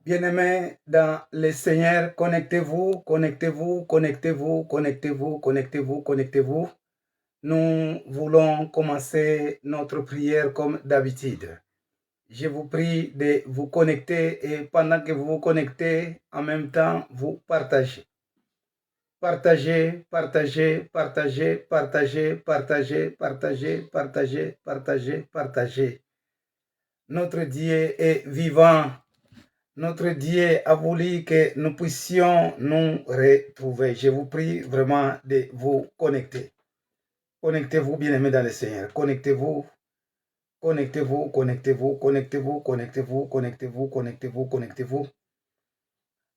Bien-aimés dans le Seigneur, connectez-vous, connectez-vous, connectez-vous, connectez-vous, connectez-vous, connectez-vous. Nous voulons commencer notre prière comme d'habitude. Je vous prie de vous connecter et pendant que vous vous connectez, en même temps, vous partagez. Partagez, partagez, partagez, partagez, partagez, partagez, partagez, partagez, partagez. Notre Dieu est vivant. Notre Dieu a voulu que nous puissions nous retrouver. Je vous prie vraiment de vous connecter. Connectez-vous, bien-aimés dans le Seigneur. Connectez-vous, connectez-vous, connectez-vous, connectez-vous, connectez-vous, connectez-vous, connectez-vous, connectez-vous.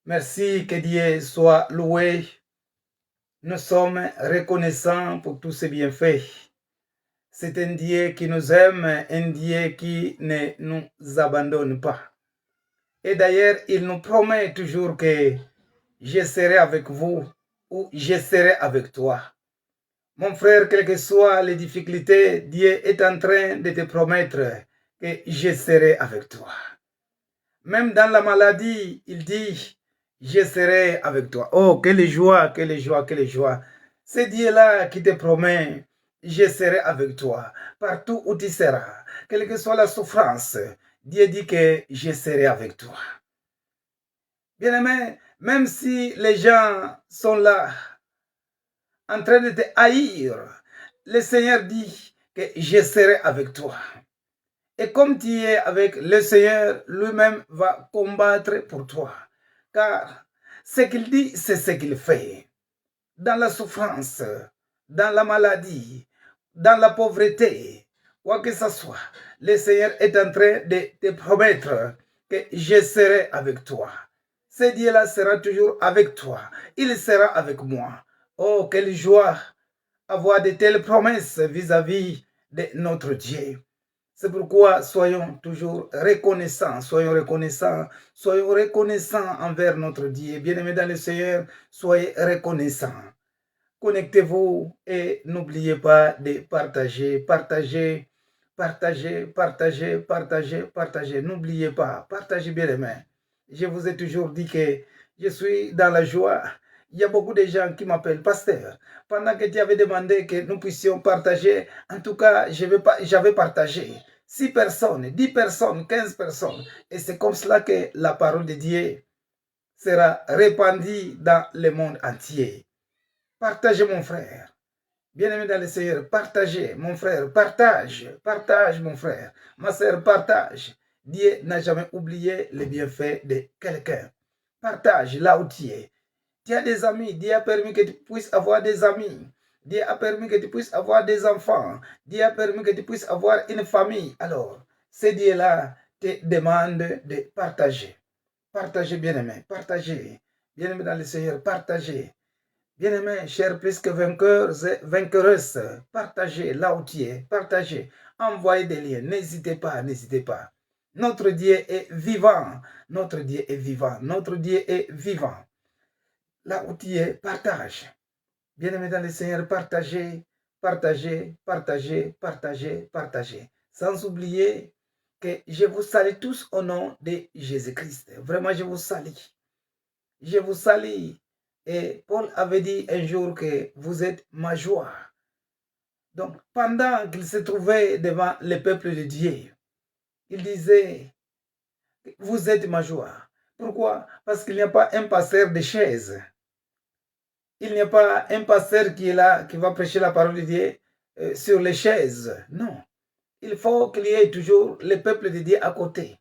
Merci, que Dieu soit loué. Nous sommes reconnaissants pour tous ces bienfaits. C'est un Dieu qui nous aime, un Dieu qui ne nous abandonne pas. Et d'ailleurs, il nous promet toujours que je serai avec vous ou je serai avec toi. Mon frère, quelles que soient les difficultés, Dieu est en train de te promettre que je serai avec toi. Même dans la maladie, il dit, je serai avec toi. Oh, quelle joie, quelle joie, quelle joie. C'est Dieu-là qui te promet, je serai avec toi, partout où tu seras. Quelle que soit la souffrance, Dieu dit que je serai avec toi. Bien-aimé, même si les gens sont là, en train de te haïr, le Seigneur dit que je serai avec toi. Et comme tu es avec le Seigneur, lui-même va combattre pour toi. Car ce qu'il dit, c'est ce qu'il fait. Dans la souffrance, dans la maladie, dans la pauvreté, quoi que ce soit, le Seigneur est en train de te promettre que je serai avec toi. Ce Dieu-là sera toujours avec toi. Il sera avec moi. Oh, quelle joie avoir de telles promesses vis-à-vis de notre Dieu. C'est pourquoi soyons toujours reconnaissants, soyons reconnaissants envers notre Dieu. Bien-aimés dans le Seigneur, soyez reconnaissants. Connectez-vous et n'oubliez pas de partager, partager, partager, partager, partager, partager. N'oubliez pas, partagez bien les mains. Je vous ai toujours dit que je suis dans la joie. Il y a beaucoup de gens qui m'appellent pasteur. Pendant que tu avais demandé que nous puissions partager, en tout cas, j'avais partagé. 6 personnes, 10 personnes, 15 personnes. Et c'est comme cela que la parole de Dieu sera répandue dans le monde entier. Partagez, mon frère. Bien-aimé dans le Seigneur, partagez, mon frère, partage, partage, mon frère. Ma sœur, partage. Dieu n'a jamais oublié les bienfaits de quelqu'un. Partage là où tu es. Tu as des amis, Dieu a permis que tu puisses avoir des amis. Dieu a permis que tu puisses avoir des enfants. Dieu a permis que tu puisses avoir une famille. Alors, ce Dieu-là te demande de partager. Partagez, bien-aimé, partagez. Bien-aimé dans le Seigneur, partagez. Bien-aimés, chers plus que vainqueurs et vainqueuresses, partagez là où tu es, partagez, envoyez des liens, n'hésitez pas, n'hésitez pas. Notre Dieu est vivant, notre Dieu est vivant, notre Dieu est vivant. Là où tu es, partage. Bien-aimés dans le Seigneur, partagez, partagez, partagez, partagez, partagez. Sans oublier que je vous salue tous au nom de Jésus-Christ. Vraiment, je vous salue. Je vous salue. Et Paul avait dit un jour que vous êtes ma joie. Donc, pendant qu'il se trouvait devant le peuple de Dieu, il disait, vous êtes ma joie. Pourquoi? Parce qu'il n'y a pas un pasteur de chaise. Il n'y a pas un pasteur qui est là, qui va prêcher la parole de Dieu sur les chaises. Non. Il faut qu'il y ait toujours le peuple de Dieu à côté.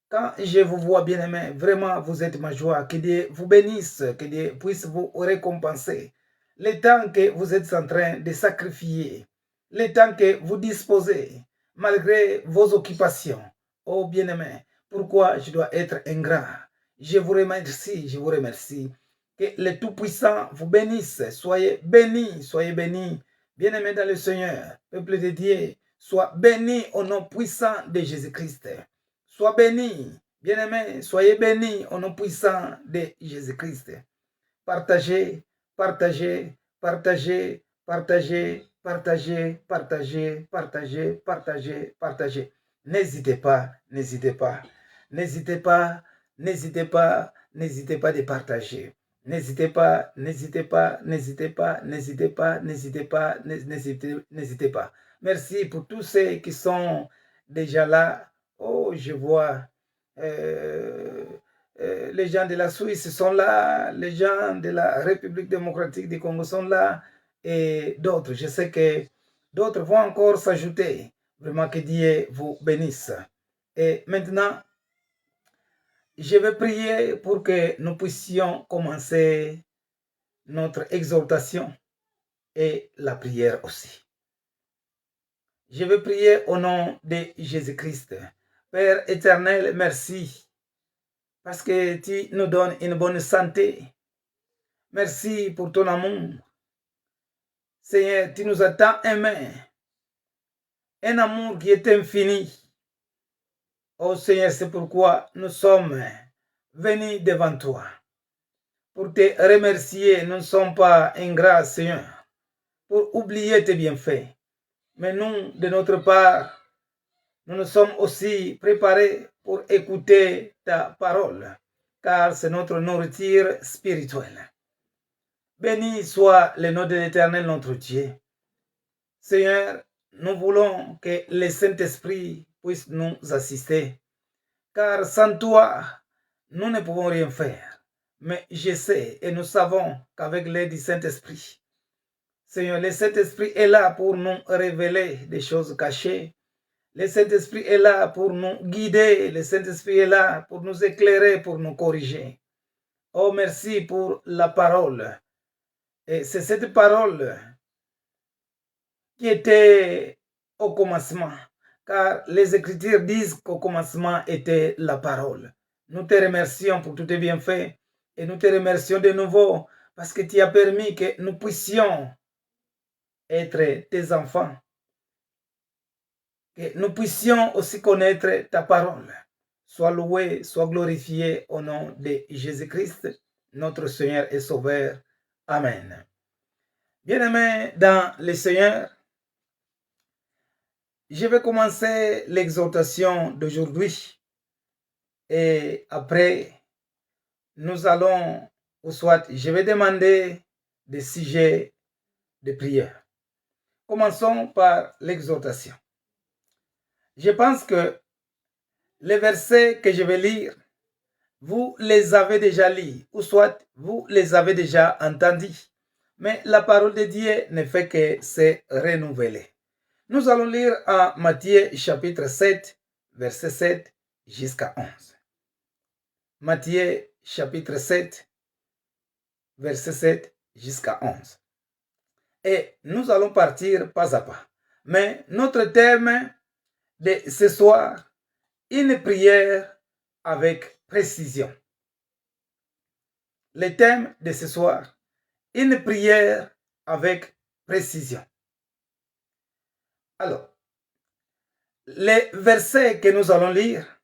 Quand je vous vois bien aimé, vraiment vous êtes ma joie. Que Dieu vous bénisse, que Dieu puisse vous récompenser. Le temps que vous êtes en train de sacrifier, le temps que vous disposez, malgré vos occupations. Oh bien aimé, pourquoi je dois être ingrat? Je vous remercie, je vous remercie. Que le Tout-Puissant vous bénisse. Soyez bénis, soyez bénis. Bien aimé dans le Seigneur, peuple de Dieu, sois béni au nom puissant de Jésus-Christ. Sois béni, bien-aimé, soyez bénis au nom puissant de Jésus-Christ. Partagez, partagez, partagez, partagez, partagez, partagez, partagez, partagez, partagez. N'hésitez pas, n'hésitez pas, n'hésitez pas N'hésitez pas de partager. N'hésitez pas, n'hésitez pas, n'hésitez pas, n'hésitez pas, n'hésitez pas, n'hésitez pas. Merci pour tous ceux qui sont déjà là. Oh, je vois les gens de la Suisse sont là, les gens de la République démocratique du Congo sont là et d'autres. Je sais que d'autres vont encore s'ajouter. Vraiment que Dieu vous bénisse. Et maintenant, je vais prier pour que nous puissions commencer notre exhortation et la prière aussi. Je vais prier au nom de Jésus-Christ. Père éternel, merci parce que tu nous donnes une bonne santé. Merci pour ton amour. Seigneur, tu nous as tant aimés. Un amour qui est infini. Oh Seigneur, c'est pourquoi nous sommes venus devant toi. Pour te remercier, nous ne sommes pas ingrats, Seigneur, pour oublier tes bienfaits. Mais nous, de notre part, nous nous sommes aussi préparés pour écouter ta parole, car c'est notre nourriture spirituelle. Béni soit le nom de l'Éternel, notre Dieu. Seigneur, nous voulons que le Saint-Esprit puisse nous assister, car sans toi, nous ne pouvons rien faire. Mais je sais et nous savons qu'avec l'aide du Saint-Esprit, Seigneur, le Saint-Esprit est là pour nous révéler des choses cachées. Le Saint-Esprit est là pour nous guider. Le Saint-Esprit est là pour nous éclairer, pour nous corriger. Oh, merci pour la parole. Et c'est cette parole qui était au commencement. Car les Écritures disent qu'au commencement était la parole. Nous te remercions pour tous tes bienfaits. Et nous te remercions de nouveau parce que tu as permis que nous puissions être tes enfants. Que nous puissions aussi connaître ta parole. Sois loué, sois glorifié au nom de Jésus-Christ, notre Seigneur et Sauveur. Amen. Bien-aimés dans le Seigneur, je vais commencer l'exhortation d'aujourd'hui et après, nous allons, ou soit je vais demander des sujets de prière. Commençons par l'exhortation. Je pense que les versets que je vais lire, vous les avez déjà lus, ou soit vous les avez déjà entendus. Mais la parole de Dieu ne fait que se renouveler. Nous allons lire en Matthieu chapitre 7, verset 7 jusqu'à 11. Matthieu chapitre 7, verset 7 jusqu'à 11. Et nous allons partir pas à pas. Mais notre thème de ce soir, une prière avec précision. Le thème de ce soir, une prière avec précision. Alors, les versets que nous allons lire,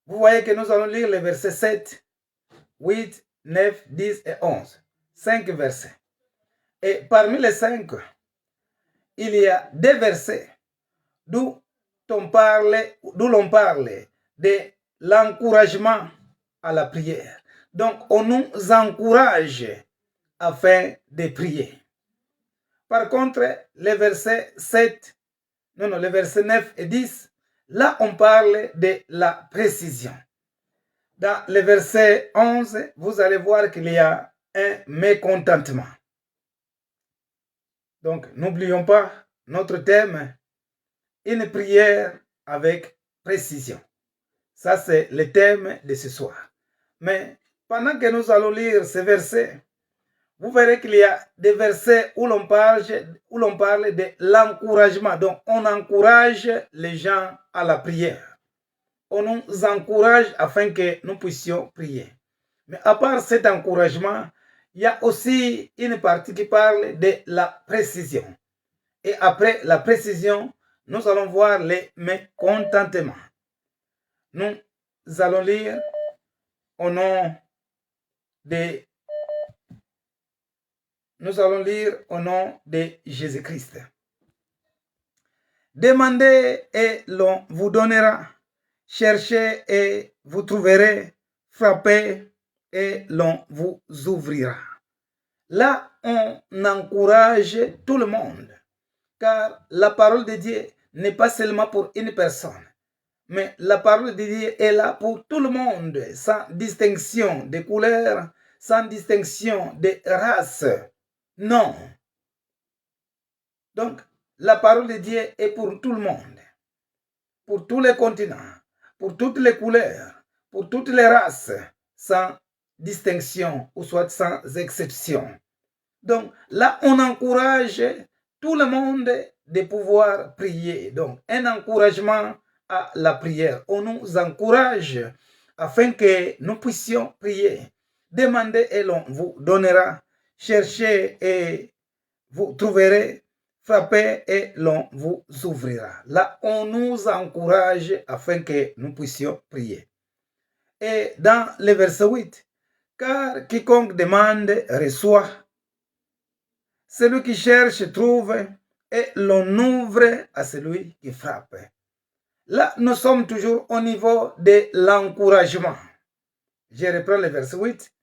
vous voyez que nous allons lire les versets 7, 8, 9, 10 et 11. 5 versets. Et parmi les 5, il y a des versets d'où l'on parle de l'encouragement à la prière. Donc, on nous encourage afin de prier. Par contre, les versets 9 et 10, là, on parle de la précision. Dans le verset 11, vous allez voir qu'il y a un mécontentement. Donc, n'oublions pas notre thème, une prière avec précision. Ça, c'est le thème de ce soir. Mais pendant que nous allons lire ces versets, vous verrez qu'il y a des versets où l'on parle de l'encouragement. Donc, on encourage les gens à la prière. On nous encourage afin que nous puissions prier. Mais à part cet encouragement, il y a aussi une partie qui parle de la précision. Et après la précision, nous allons voir les mécontentements. Nous allons lire au nom de Jésus-Christ. Demandez et l'on vous donnera. cherchez et vous trouverez, frappez et l'on vous ouvrira. Là, on encourage tout le monde, car la parole de Dieu n'est pas seulement pour une personne, mais la parole de Dieu est là pour tout le monde, sans distinction de couleur, sans distinction de race. Non. Donc, la parole de Dieu est pour tout le monde, pour tous les continents, pour toutes les couleurs, pour toutes les races, sans distinction ou soit sans exception. Donc, là, on encourage tout le monde de pouvoir prier. Donc, un encouragement à la prière. On nous encourage afin que nous puissions prier. Demandez et l'on vous donnera. Cherchez et vous trouverez. Frappez et l'on vous ouvrira. Là, on nous encourage afin que nous puissions prier. Et dans le verset 8, car quiconque demande reçoit. Celui qui cherche trouve et l'on ouvre à celui qui frappe. Là, nous sommes toujours au niveau de l'encouragement. Je reprends le verset 8.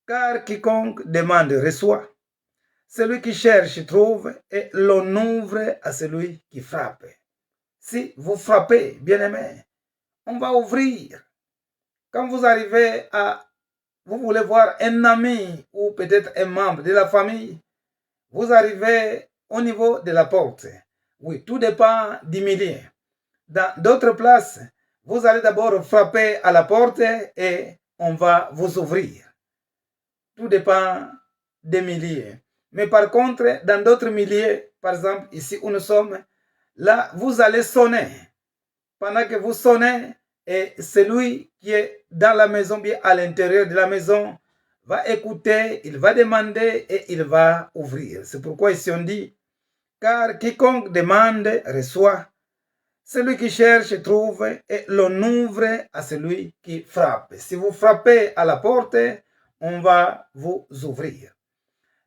Car quiconque demande reçoit. Celui qui cherche trouve et l'on ouvre à celui qui frappe. Si vous frappez, bien-aimé, on va ouvrir. Quand vous arrivez vous voulez voir un ami ou peut-être un membre de la famille, vous arrivez au niveau de la porte. Oui, tout dépend du milieu. Dans d'autres places, vous allez d'abord frapper à la porte et on va vous ouvrir. Tout dépend des milieux. Mais par contre, dans d'autres milieux, par exemple, ici où nous sommes, là, vous allez sonner. Pendant que vous sonnez, et celui qui est dans la maison, bien à l'intérieur de la maison, va écouter, il va demander et il va ouvrir. C'est pourquoi ici on dit, car quiconque demande reçoit, celui qui cherche trouve et l'on ouvre à celui qui frappe. Si vous frappez à la porte, on va vous ouvrir.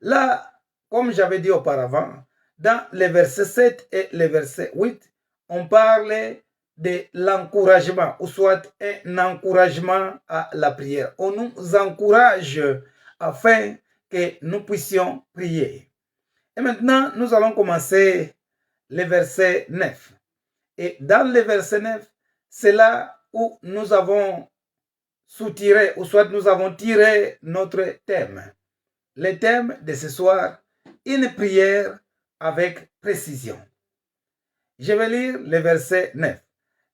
Là, comme j'avais dit auparavant, dans les versets 7 et les versets 8, on parle de l'encouragement, ou soit un encouragement à la prière. On nous encourage afin que nous puissions prier. Et maintenant, nous allons commencer le verset 9. Et dans le verset 9, c'est là où nous avons soutiré, ou soit nous avons tiré notre thème. Le thème de ce soir, une prière avec précision. Je vais lire le verset 9.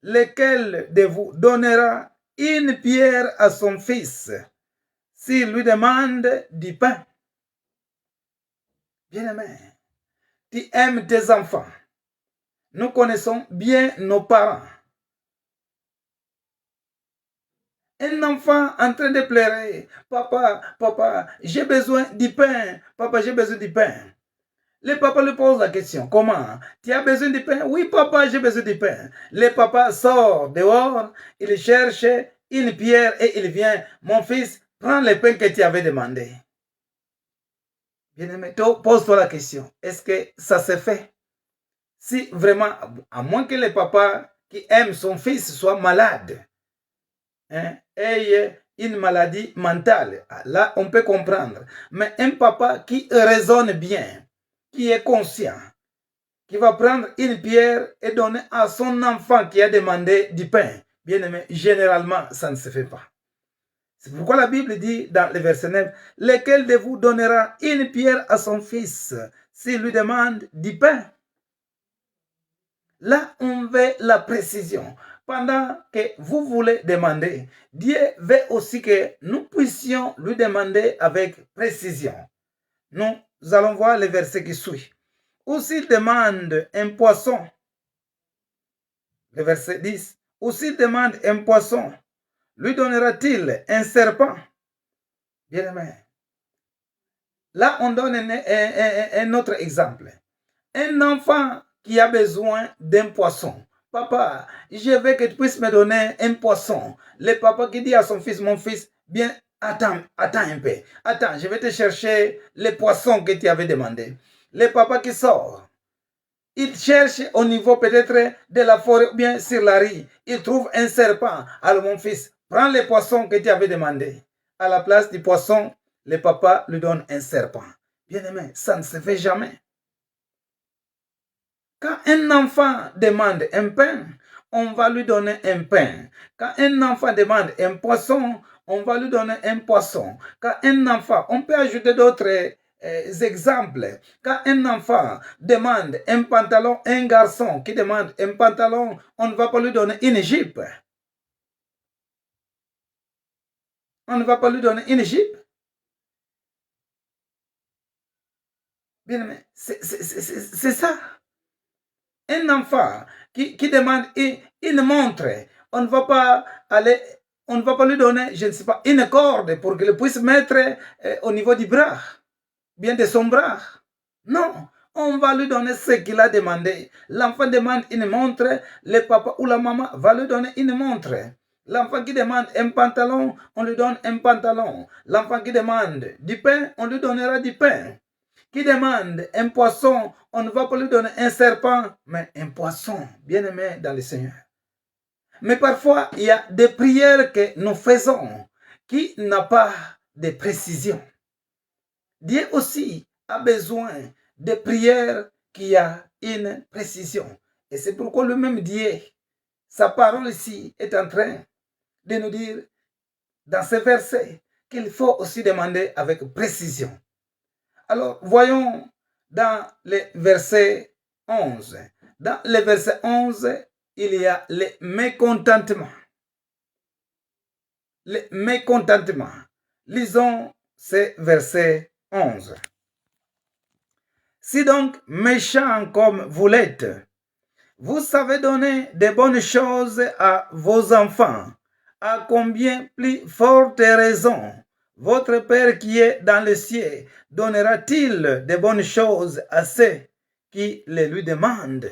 Lequel de vous donnera une pierre à son fils s'il lui demande du pain? Bien-aimé, tu aimes tes enfants. Nous connaissons bien nos parents. Un enfant en train de pleurer. Papa, papa, j'ai besoin du pain. Papa, j'ai besoin du pain. Le papa lui pose la question. Comment? Tu as besoin du pain? Oui, papa, j'ai besoin du pain. Le papa sort dehors. Il cherche une pierre et il vient. Mon fils, prends le pain que tu avais demandé. Bien-aimé, pose-toi la question. Est-ce que ça se fait? Si vraiment, à moins que le papa qui aime son fils soit malade, ait une maladie mentale, là on peut comprendre. Mais un papa qui raisonne bien, qui est conscient, qui va prendre une pierre et donner à son enfant qui a demandé du pain, bien aimé, généralement ça ne se fait pas. C'est pourquoi la Bible dit dans le verset 9, lequel de vous donnera une pierre à son fils s'il lui demande du pain? Là, on veut la précision. Pendant que vous voulez demander, Dieu veut aussi que nous puissions lui demander avec précision. Nous allons voir le verset qui suit. Ou s'il demande un poisson, le verset 10, ou s'il demande un poisson, lui donnera-t-il un serpent? Bien aimé. Là, on donne un autre exemple. Un enfant qui a besoin d'un poisson. Papa, je veux que tu puisses me donner un poisson. Le papa qui dit à son fils, mon fils, bien, attends un peu. Attends, je vais te chercher le poisson que tu avais demandé. Le papa qui sort. Il cherche au niveau peut-être de la forêt ou bien sur la rive. Il trouve un serpent. Alors mon fils, prends les poissons que tu avais demandé. À la place du poisson, le papa lui donne un serpent. Bien aimé, ça ne se fait jamais. Quand un enfant demande un pain, on va lui donner un pain. Quand un enfant demande un poisson, on va lui donner un poisson. Quand un enfant, on peut ajouter d'autres exemples. Quand un enfant demande un pantalon, un garçon qui demande un pantalon, on ne va pas lui donner une jupe. On ne va pas lui donner une jupe. Bien, mais c'est ça. Un enfant qui demande une montre, on ne va pas aller, on ne va pas lui donner, je ne sais pas, une corde pour qu'il puisse mettre au niveau du bras, bien de son bras. Non, on va lui donner ce qu'il a demandé. L'enfant demande une montre, le papa ou la maman va lui donner une montre. L'enfant qui demande un pantalon, on lui donne un pantalon. L'enfant qui demande du pain, on lui donnera du pain. Qui demande un poisson, on ne va pas lui donner un serpent, mais un poisson, bien aimé dans le Seigneur. Mais parfois, il y a des prières que nous faisons qui n'ont pas de précision. Dieu aussi a besoin de prières qui a une précision. Et c'est pourquoi le même Dieu, sa parole ici est en train de nous dire dans ce verset qu'il faut aussi demander avec précision. Alors, voyons dans le verset 11. Dans le verset 11, il y a le mécontentement. Le mécontentement. Lisons ce verset 11. Si donc, méchant comme vous l'êtes, vous savez donner de bonnes choses à vos enfants, à combien plus forte raison votre Père qui est dans les cieux donnera-t-il de bonnes choses à ceux qui les lui demandent?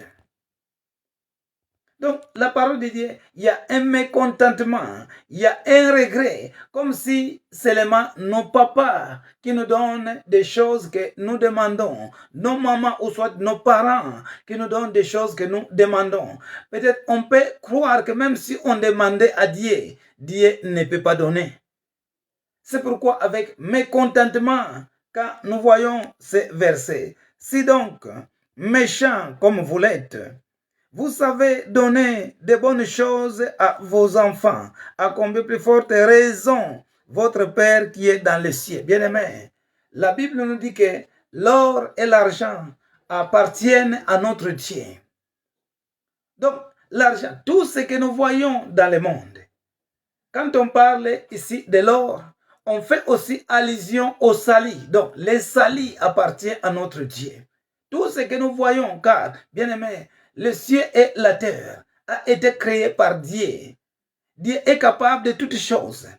Donc, la parole de Dieu, il y a un mécontentement, il y a un regret, comme si seulement nos papas qui nous donnent des choses que nous demandons, nos mamans ou soit nos parents qui nous donnent des choses que nous demandons. Peut-être on peut croire que même si on demandait à Dieu, Dieu ne peut pas donner. C'est pourquoi avec mécontentement, quand nous voyons ces versets, si donc, méchant comme vous l'êtes, vous savez donner de bonnes choses à vos enfants, à combien plus forte raison votre Père qui est dans les cieux. Bien-aimé, la Bible nous dit que l'or et l'argent appartiennent à notre Dieu. Donc, l'argent, tout ce que nous voyons dans le monde, quand on parle ici de l'or, on fait aussi allusion au sali. Donc, les salis appartiennent à notre Dieu. Tout ce que nous voyons, car, bien aimé, le ciel et la terre a été créé par Dieu. Dieu est capable de toutes choses.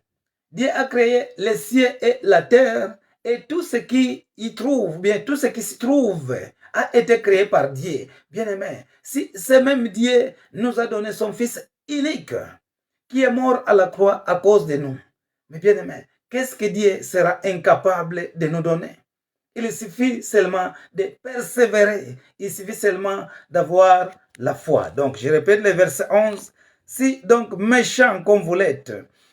Dieu a créé le ciel et la terre et tout ce qui y trouve, bien tout ce qui s'y trouve a été créé par Dieu. Bien aimé, si ce même Dieu nous a donné son Fils unique, qui est mort à la croix à cause de nous. Mais bien aimé, qu'est-ce que Dieu sera incapable de nous donner? Il suffit seulement de persévérer. Il suffit seulement d'avoir la foi. Donc, je répète le verset 11. Si donc méchant comme vous l'êtes,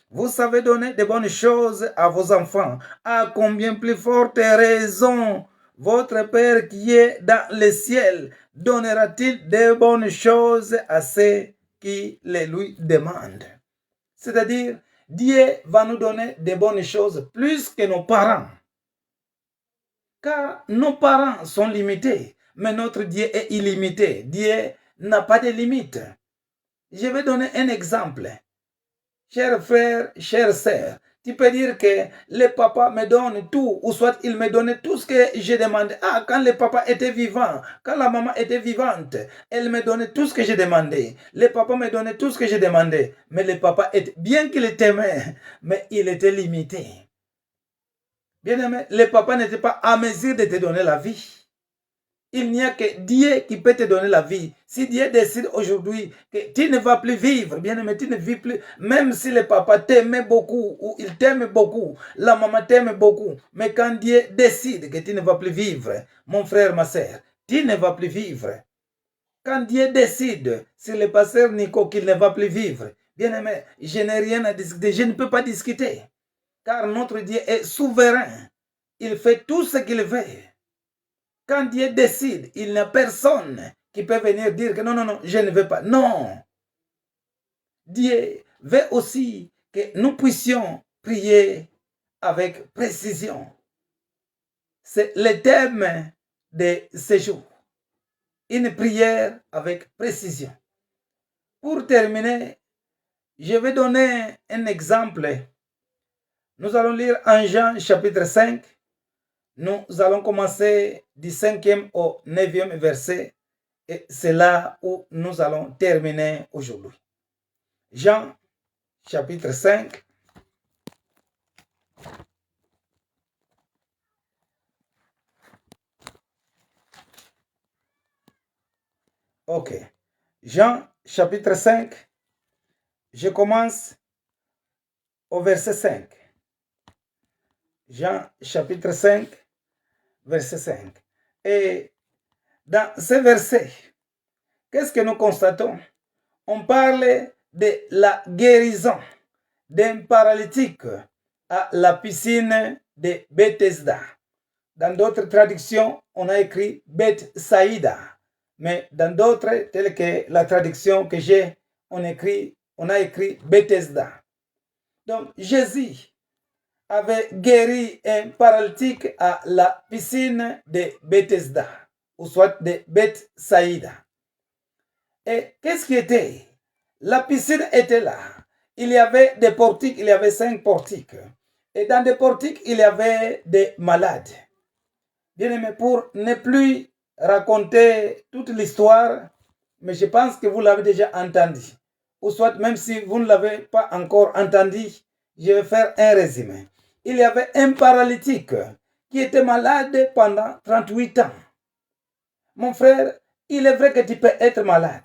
vous savez donner de bonnes choses à vos enfants, à combien plus forte raison votre Père qui est dans le ciel donnera-t-il de bonnes choses à ceux qui les lui demandent? C'est-à-dire, Dieu va nous donner de bonnes choses plus que nos parents. Car nos parents sont limités, mais notre Dieu est illimité. Dieu n'a pas de limite. Je vais donner un exemple. Chers frères, chères sœurs, tu peux dire que le papa me donne tout, ou soit il me donne tout ce que je demandais. Ah, quand le papa était vivant, quand la maman était vivante, elle me donnait tout ce que je demandais. Le papa me donnait tout ce que je demandais. Mais le papa, bien qu'il t'aimait, mais il était limité. Bien aimé, le papa n'était pas à mesure de te donner la vie. Il n'y a que Dieu qui peut te donner la vie. Si Dieu décide aujourd'hui que tu ne vas plus vivre, bien aimé, tu ne vis plus, même si le papa t'aimait beaucoup ou il t'aime beaucoup, la maman t'aime beaucoup, mais quand Dieu décide que tu ne vas plus vivre, mon frère, ma soeur, tu ne vas plus vivre. Quand Dieu décide sur le pasteur Nico qu'il ne va plus vivre, bien aimé, je n'ai rien à discuter, je ne peux pas discuter. Car notre Dieu est souverain. Il fait tout ce qu'il veut. Quand Dieu décide, il n'y a personne qui peut venir dire que non, non, non, je ne veux pas. Non. Dieu veut aussi que nous puissions prier avec précision. C'est le thème de ce jour. Une prière avec précision. Pour terminer, je vais donner un exemple. Nous allons lire en Jean chapitre 5. Nous allons commencer du 5e au 9e verset. Et c'est là où nous allons terminer aujourd'hui. Jean chapitre 5. Ok. Jean chapitre 5. Je commence au verset 5. Jean chapitre 5, verset 5. Et dans ce verset, qu'est-ce que nous constatons? On parle de la guérison d'un paralytique à la piscine de Bethesda. Dans d'autres traductions, on a écrit Bethsaïda. Mais dans d'autres, telles que la traduction que j'ai, on a écrit Bethesda. Donc, Jésus avait guéri un paralytique à la piscine de Bethesda, ou soit de Bethsaïda. Et qu'est-ce qui était? La piscine était là. Il y avait des portiques, il y avait 5 portiques. Et dans des portiques, il y avait des malades. Bien aimé, pour ne plus raconter toute l'histoire, mais je pense que vous l'avez déjà entendu. Ou soit, même si vous ne l'avez pas encore entendu, je vais faire un résumé. Il y avait un paralytique qui était malade pendant 38 ans. Mon frère, il est vrai que tu peux être malade.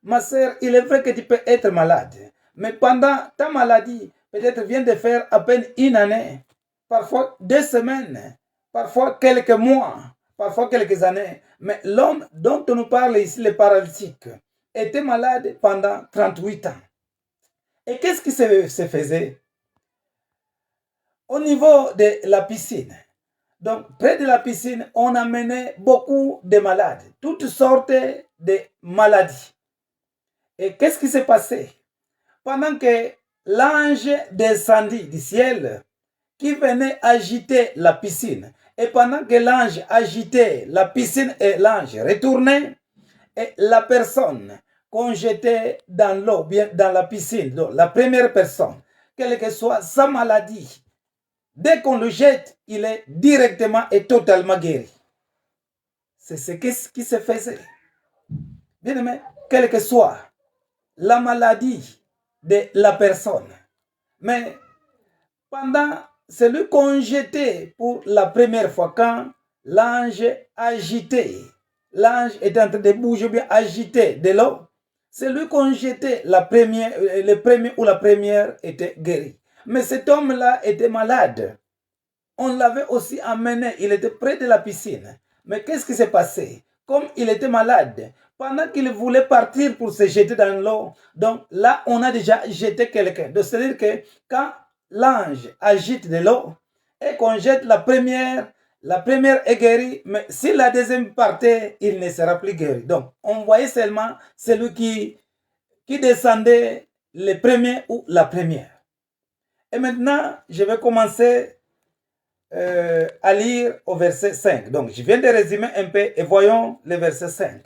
Ma soeur, il est vrai que tu peux être malade. Mais pendant ta maladie, peut-être vient de faire à peine une année, parfois 2 semaines, parfois quelques mois, parfois quelques années. Mais l'homme dont on nous parle ici, le paralytique, était malade pendant 38 ans. Et qu'est-ce qui se faisait? Au niveau de la piscine, donc près de la piscine, on amenait beaucoup de malades, toutes sortes de maladies. Et qu'est-ce qui s'est passé? Pendant que l'ange descendit du ciel, qui venait agiter la piscine, et pendant que l'ange agitait la piscine et l'ange retournait, et la personne qu'on jetait dans l'eau, bien dans la piscine, donc la première personne, quelle que soit sa maladie, dès qu'on le jette, il est directement et totalement guéri. C'est ce qui se faisait. Bien aimé, quelle que soit la maladie de la personne, mais pendant celui qu'on jetait pour la première fois, quand l'ange agitait, l'ange est en train de bouger, bien agiter de l'eau, celui qu'on jetait le premier ou la première était guéri. Mais cet homme-là était malade. On l'avait aussi amené, il était près de la piscine. Mais qu'est-ce qui s'est passé? Comme il était malade, pendant qu'il voulait partir pour se jeter dans l'eau, donc là, on a déjà jeté quelqu'un. C'est-à-dire que quand l'ange agite de l'eau et qu'on jette la première est guérie, mais si la deuxième partait, il ne sera plus guéri. Donc, on voyait seulement celui qui descendait le premier ou la première. Et maintenant, je vais commencer à lire au verset 5. Donc, je viens de résumer un peu et voyons le verset 5.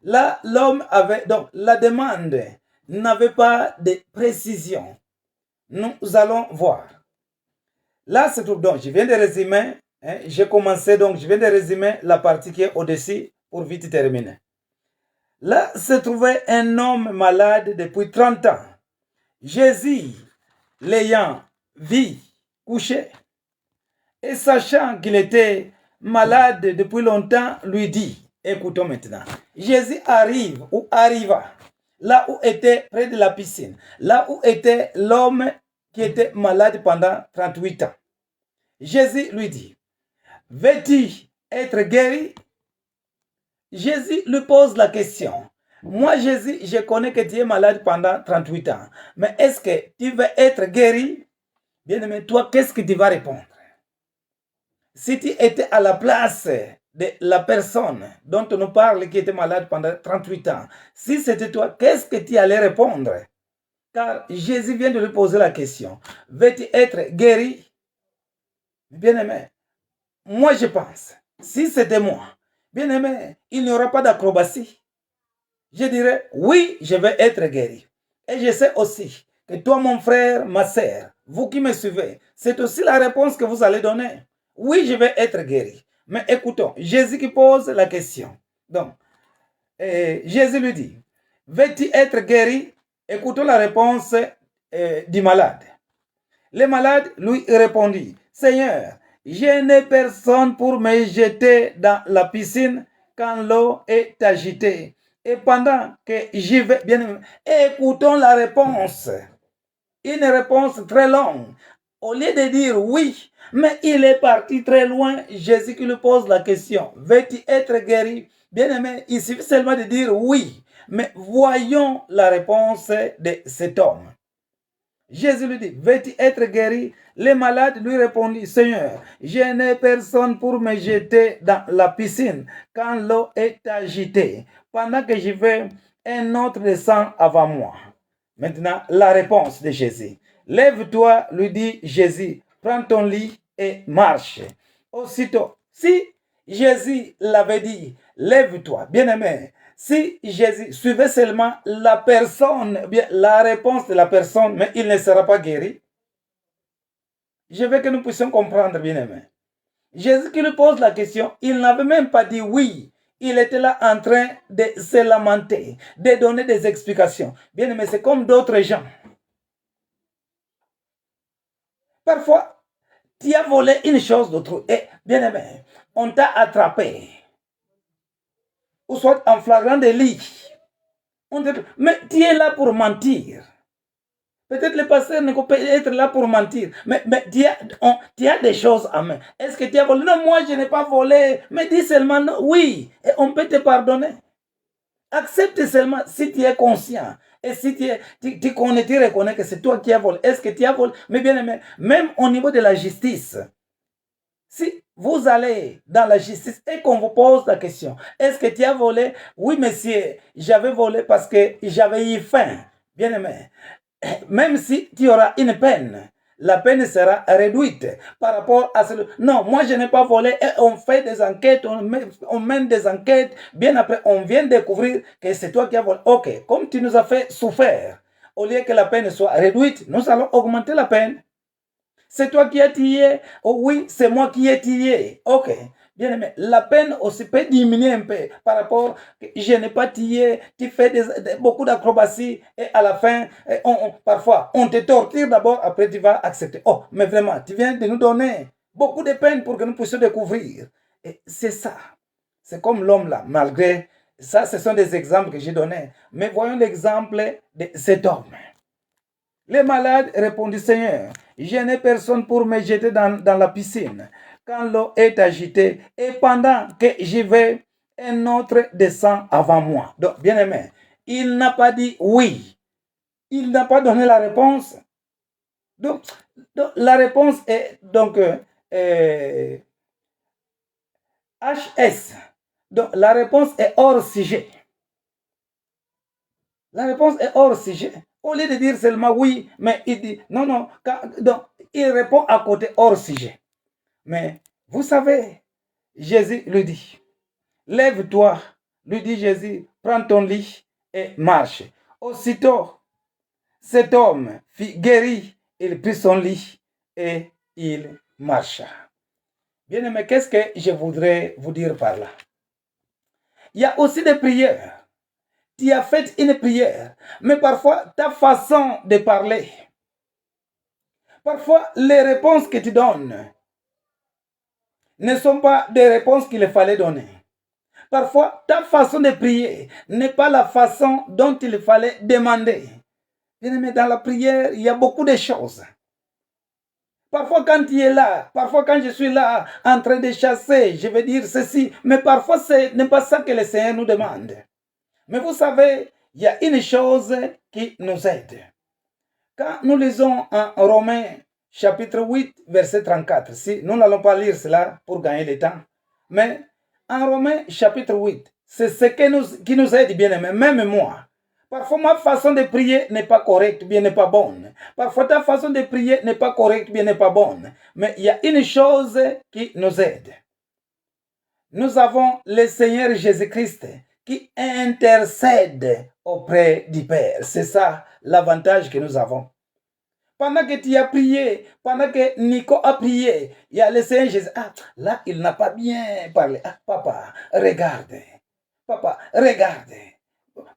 Là, l'homme avait, donc, la demande n'avait pas de précision. Nous allons voir. Là, c'est tout. Donc, je viens de résumer. J'ai commencé, donc, je viens de résumer la partie qui est au-dessus pour vite terminer. Là, se trouvait un homme malade depuis 30 ans. Jésus, l'ayant vu couché, et sachant qu'il était malade depuis longtemps, lui dit, écoutons maintenant, Jésus arrive ou arriva là où était près de la piscine, là où était l'homme qui était malade pendant 38 ans. Jésus lui dit, veux-tu être guéri? Jésus lui pose la question, Moi, Jésus, je connais que tu es malade pendant 38 ans. Mais est-ce que tu veux être guéri? Bien-aimé, toi, qu'est-ce que tu vas répondre? Si tu étais à la place de la personne dont on nous parle qui était malade pendant 38 ans, si c'était toi, qu'est-ce que tu allais répondre? Car Jésus vient de lui poser la question. Veux-tu être guéri? Bien-aimé, moi je pense, si c'était moi, bien-aimé, il n'y aura pas d'acrobatie. Je dirais, oui, je vais être guéri. Et je sais aussi que toi, mon frère, ma sœur, vous qui me suivez, c'est aussi la réponse que vous allez donner. Oui, je vais être guéri. Mais écoutons, Jésus qui pose la question. Donc, Jésus lui dit, veux-tu être guéri? Écoutons la réponse du malade. Le malade lui répondit, Seigneur, je n'ai personne pour me jeter dans la piscine quand l'eau est agitée. Et pendant que j'y vais, bien, écoutons la réponse. Une réponse très longue. Au lieu de dire oui, mais il est parti très loin, Jésus qui lui pose la question, veux-tu être guéri? Bien aimé, il suffit seulement de dire oui. Mais voyons la réponse de cet homme. Jésus lui dit, veux-tu être guéri? Le malade lui répondit, Seigneur, je n'ai personne pour me jeter dans la piscine quand l'eau est agitée. Pendant que j'y vais, un autre descend avant moi. Maintenant, la réponse de Jésus. Lève-toi, lui dit Jésus, prends ton lit et marche. Aussitôt, si Jésus l'avait dit, lève-toi, bien-aimé, si Jésus suivait seulement la personne, bien, la réponse de la personne, mais il ne sera pas guéri. Je veux que nous puissions comprendre, bien-aimé. Jésus qui lui pose la question, il n'avait même pas dit oui. Il était là en train de se lamenter, de donner des explications. Bien-aimé, c'est comme d'autres gens. Parfois, tu as volé une chose d'autre. Et bien-aimé, on t'a attrapé. Ou soit en flagrant délit. Mais tu es là pour mentir. Peut-être le pasteur ne peut être là pour mentir. Mais tu as des choses à main. Est-ce que tu as volé? Non, moi je n'ai pas volé. Mais dis seulement non. Oui. Et on peut te pardonner. Accepte seulement si tu es conscient. Et si tu connais, tu reconnais que c'est toi qui as volé. Est-ce que tu as volé? Mais bien aimé, même au niveau de la justice, si vous allez dans la justice et qu'on vous pose la question, est-ce que tu as volé? Oui, monsieur, j'avais volé parce que j'avais eu faim. Bien aimé, même si tu auras une peine, la peine sera réduite par rapport à ce... Non, moi je n'ai pas volé et on fait des enquêtes, on mène des enquêtes, bien après on vient découvrir que c'est toi qui as volé. Ok, comme tu nous as fait souffrir, au lieu que la peine soit réduite, nous allons augmenter la peine. C'est toi qui as tiré. Oh oui, c'est moi qui ai tiré. Ok. Bien aimé, la peine aussi peut diminuer un peu par rapport, je n'ai pas tiré, tu fais beaucoup d'acrobaties et à la fin, parfois, on te torture d'abord, après tu vas accepter. Oh, mais vraiment, tu viens de nous donner beaucoup de peine pour que nous puissions découvrir. Et c'est ça. C'est comme l'homme là, malgré ça, ce sont des exemples que j'ai donnés. Mais voyons l'exemple de cet homme. Le malade répondit, Seigneur, je n'ai personne pour me jeter dans la piscine quand l'eau est agitée et pendant que j'y vais, un autre descend avant moi. Donc, bien aimé, il n'a pas dit oui. Il n'a pas donné la réponse. Donc la réponse est donc HS. Donc, la réponse est hors sujet. La réponse est hors sujet. Au lieu de dire seulement oui, mais il dit non, non. Donc, il répond à côté hors sujet. Mais vous savez, Jésus lui dit, lève-toi, lui dit Jésus, prends ton lit et marche. Aussitôt, cet homme fut guéri, il prit son lit et il marcha. Bien aimé, qu'est-ce que je voudrais vous dire par là? Il y a aussi des prières. Tu as fait une prière, mais parfois ta façon de parler, parfois les réponses que tu donnes ne sont pas des réponses qu'il fallait donner. Parfois ta façon de prier n'est pas la façon dont il fallait demander. Bien aimé, dans la prière, il y a beaucoup de choses. Parfois quand tu es là, parfois quand je suis là en train de chasser, je vais dire ceci, mais parfois ce n'est pas ça que le Seigneur nous demande. Mais vous savez, il y a une chose qui nous aide. Quand nous lisons en Romains chapitre 8, verset 34, si nous n'allons pas lire cela pour gagner le temps, mais en Romains chapitre 8, c'est ce qui nous aide, bien aimé, même moi. Parfois, ma façon de prier n'est pas correcte, bien n'est pas bonne. Parfois, ta façon de prier n'est pas correcte, bien n'est pas bonne. Mais il y a une chose qui nous aide. Nous avons le Seigneur Jésus-Christ qui intercède auprès du Père. C'est ça l'avantage que nous avons. Pendant que tu as prié, pendant que Nico a prié, il y a le Seigneur Jésus. Ah, là, il n'a pas bien parlé. Ah, papa, regarde. Papa, regarde.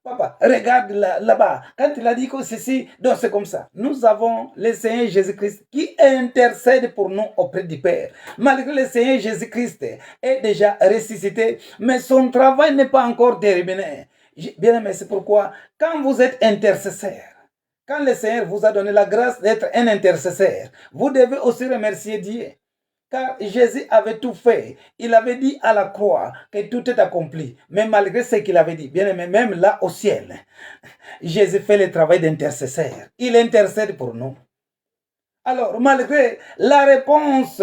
Papa, regarde là-bas. Quand il a dit que ceci, donc c'est comme ça. Nous avons le Seigneur Jésus-Christ qui intercède pour nous auprès du Père. Malgré le Seigneur Jésus-Christ est déjà ressuscité, mais son travail n'est pas encore terminé. Bien aimé, c'est pourquoi quand vous êtes intercesseur, quand le Seigneur vous a donné la grâce d'être un intercesseur, vous devez aussi remercier Dieu. Car Jésus avait tout fait. Il avait dit à la croix que tout est accompli. Mais malgré ce qu'il avait dit, bien aimé, même là au ciel, Jésus fait le travail d'intercesseur. Il intercède pour nous. Alors, malgré la réponse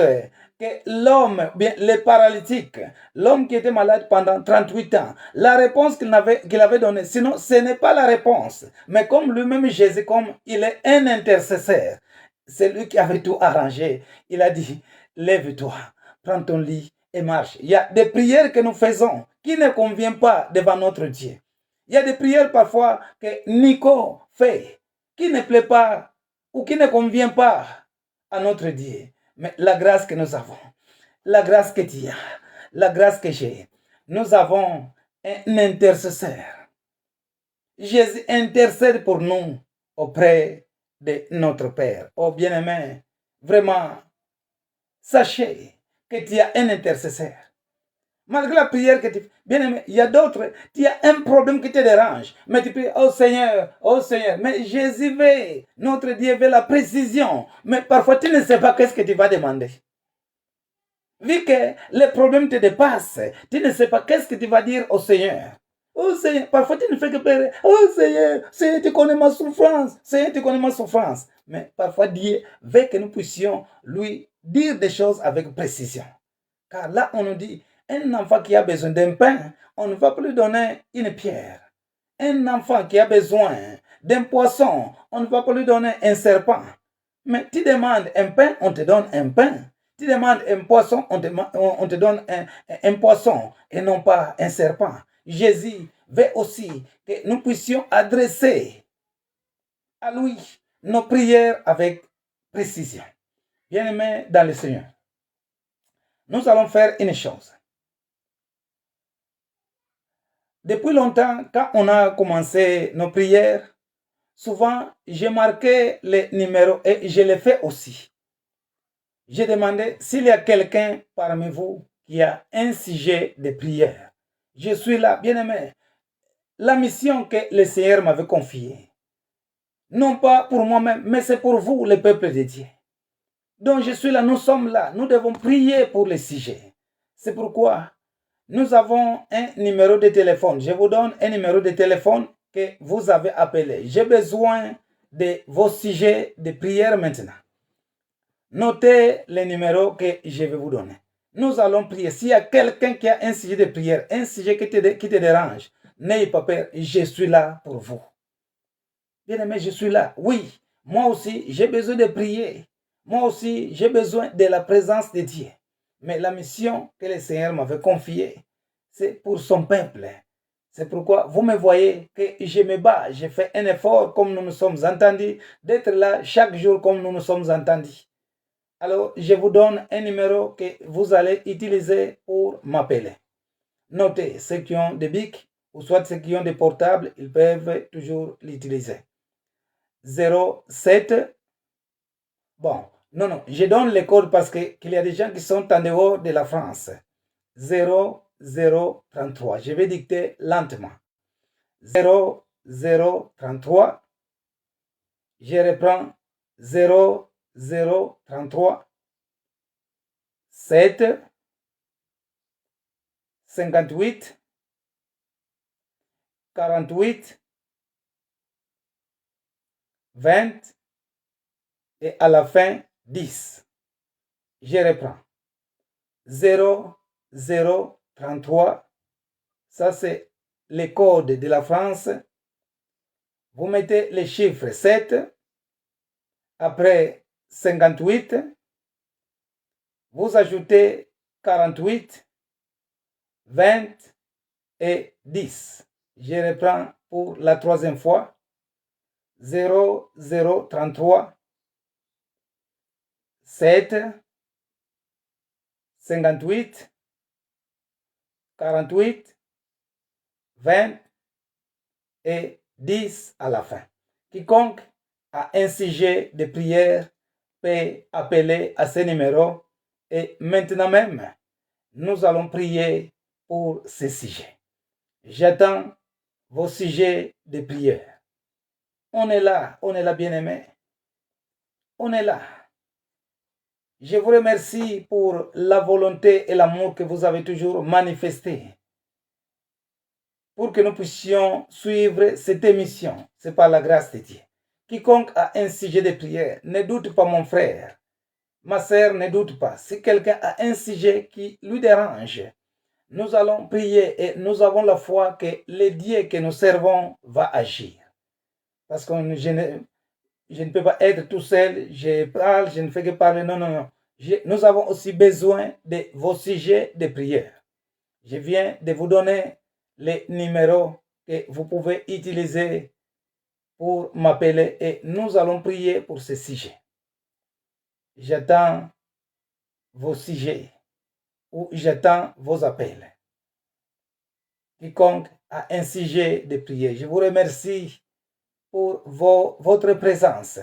que l'homme, bien, le paralytique, l'homme qui était malade pendant 38 ans, la réponse qu'il avait donnée, sinon ce n'est pas la réponse. Mais comme lui-même Jésus, comme il est un intercesseur, c'est lui qui avait tout arrangé. Il a dit, lève-toi, prends ton lit et marche. Il y a des prières que nous faisons qui ne conviennent pas devant notre Dieu. Il y a des prières parfois que Nico fait qui ne plaît pas ou qui ne convient pas à notre Dieu. Mais la grâce que nous avons, la grâce que tu as, la grâce que j'ai, nous avons un intercesseur. Jésus intercède pour nous auprès de notre Père. Oh bien-aimé, vraiment, sachez que tu as un intercesseur. Malgré la prière que tu fais, bien aimé, il y a d'autres, tu as un problème qui te dérange. Mais tu pries, oh Seigneur, mais Jésus veut, notre Dieu veut la précision. Mais parfois tu ne sais pas qu'est-ce que tu vas demander. Vu que les problèmes te dépassent, tu ne sais pas qu'est-ce que tu vas dire au Seigneur. Oh Seigneur, parfois tu ne fais que pleurer. Oh Seigneur, Seigneur, tu connais ma souffrance. Seigneur, tu connais ma souffrance. Mais parfois Dieu veut que nous puissions lui dire des choses avec précision. Car là, on nous dit, un enfant qui a besoin d'un pain, on ne va plus donner une pierre. Un enfant qui a besoin d'un poisson, on ne va pas lui donner un serpent. Mais tu demandes un pain, on te donne un pain. Tu demandes un poisson, on te donne un poisson et non pas un serpent. Jésus veut aussi que nous puissions adresser à lui nos prières avec précision. Bien-aimés dans le Seigneur, nous allons faire une chose. Depuis longtemps, quand on a commencé nos prières, souvent, j'ai marqué les numéros et je les fais aussi. J'ai demandé s'il y a quelqu'un parmi vous qui a un sujet de prière. Je suis là, bien-aimé. La mission que le Seigneur m'avait confiée, non pas pour moi-même, mais c'est pour vous, le peuple de Dieu. Donc je suis là, nous sommes là, nous devons prier pour les sujets. C'est pourquoi nous avons un numéro de téléphone. Je vous donne un numéro de téléphone que vous avez appelé. J'ai besoin de vos sujets de prière maintenant. Notez les numéros que je vais vous donner. Nous allons prier. S'il y a quelqu'un qui a un sujet de prière, un sujet qui te dérange, n'ayez pas peur, je suis là pour vous. Bien aimé, je suis là. Oui, moi aussi, j'ai besoin de prier. Moi aussi, j'ai besoin de la présence de Dieu. Mais la mission que le Seigneur m'avait confiée, c'est pour son peuple. C'est pourquoi vous me voyez que je me bats, je fais un effort comme nous nous sommes entendus, d'être là chaque jour comme nous nous sommes entendus. Alors, je vous donne un numéro que vous allez utiliser pour m'appeler. Notez, ceux qui ont des bics ou soit ceux qui ont des portables, ils peuvent toujours l'utiliser. 07. Bon, non, je donne les codes parce qu'il y a des gens qui sont en dehors de la France. 0033. Je vais dicter lentement. 0033. Je reprends 0033 7 58 48, 20 et à la fin 10. Je reprends. 0, 0, 33. Ça, c'est le code de la France. Vous mettez les chiffres 7, après 58, vous ajoutez 48, 20 et 10. Je reprends pour la troisième fois. 0, 0, 33, 7, 58, 48, 20 et 10 à la fin. Quiconque a un sujet de prière peut appeler à ce numéro et maintenant même, nous allons prier pour ce sujet. J'attends vos sujets de prière. On est là, bien-aimés. On est là. Je vous remercie pour la volonté et l'amour que vous avez toujours manifesté pour que nous puissions suivre cette émission. C'est par la grâce de Dieu. Quiconque a un sujet de prière, ne doute pas, mon frère. Ma sœur, ne doute pas. Si quelqu'un a un sujet qui lui dérange, nous allons prier et nous avons la foi que le Dieu que nous servons va agir. Parce que je ne peux pas être tout seul, je parle, je ne fais que parler. Non, non, non. Nous avons aussi besoin de vos sujets de prière. Je viens de vous donner les numéros que vous pouvez utiliser pour m'appeler et nous allons prier pour ce sujet. J'attends vos sujets ou j'attends vos appels. Quiconque a un sujet de prière, je vous remercie pour votre présence.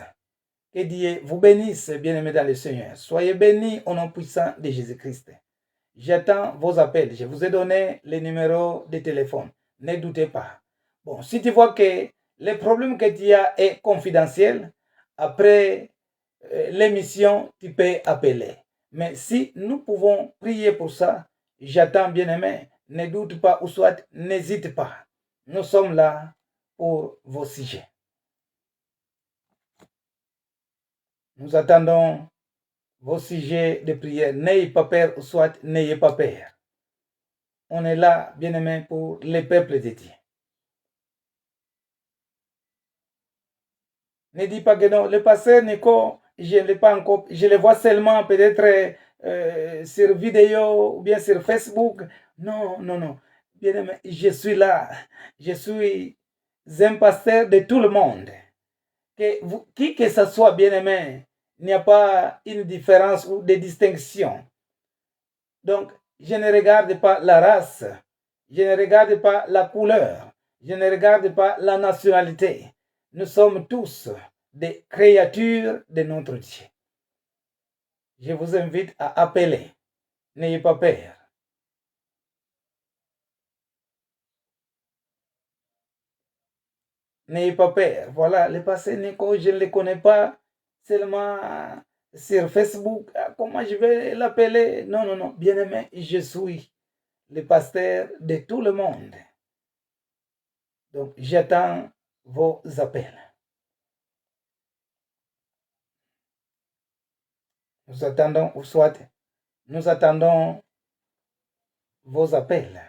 Que Dieu vous bénisse, bien-aimés dans le Seigneur. Soyez bénis au nom puissant de Jésus-Christ. J'attends vos appels. Je vous ai donné les numéros de téléphone. Ne doutez pas. Bon, si tu vois que le problème que tu as est confidentiel, après l'émission, tu peux appeler. Mais si nous pouvons prier pour ça, j'attends, bien-aimé. Ne doute pas ou soit n'hésite pas. Nous sommes là pour vos sujets. Nous attendons vos sujets de prière. N'ayez pas peur ou soit n'ayez pas peur. On est là, bien-aimés, pour les peuples de Dieu. Ne dis pas que non. Le pasteur Nico, je ne l'ai pas encore. Je le vois seulement peut-être sur vidéo ou bien sur Facebook. Non, non, non. Bien-aimé, je suis là. Je suis un pasteur de tout le monde. Qui que ce soit, bien-aimé, il n'y a pas une différence ou de distinction. Donc, je ne regarde pas la race, je ne regarde pas la couleur, je ne regarde pas la nationalité. Nous sommes tous des créatures de notre Dieu. Je vous invite à appeler. N'ayez pas peur. N'ayez pas peur. Voilà, le passé Nico, je ne le connais pas seulement sur Facebook. Comment je vais l'appeler? Non, non, non. Bien-aimé, je suis le pasteur de tout le monde. Donc, j'attends vos appels. Nous attendons, ou soit, nous attendons vos appels.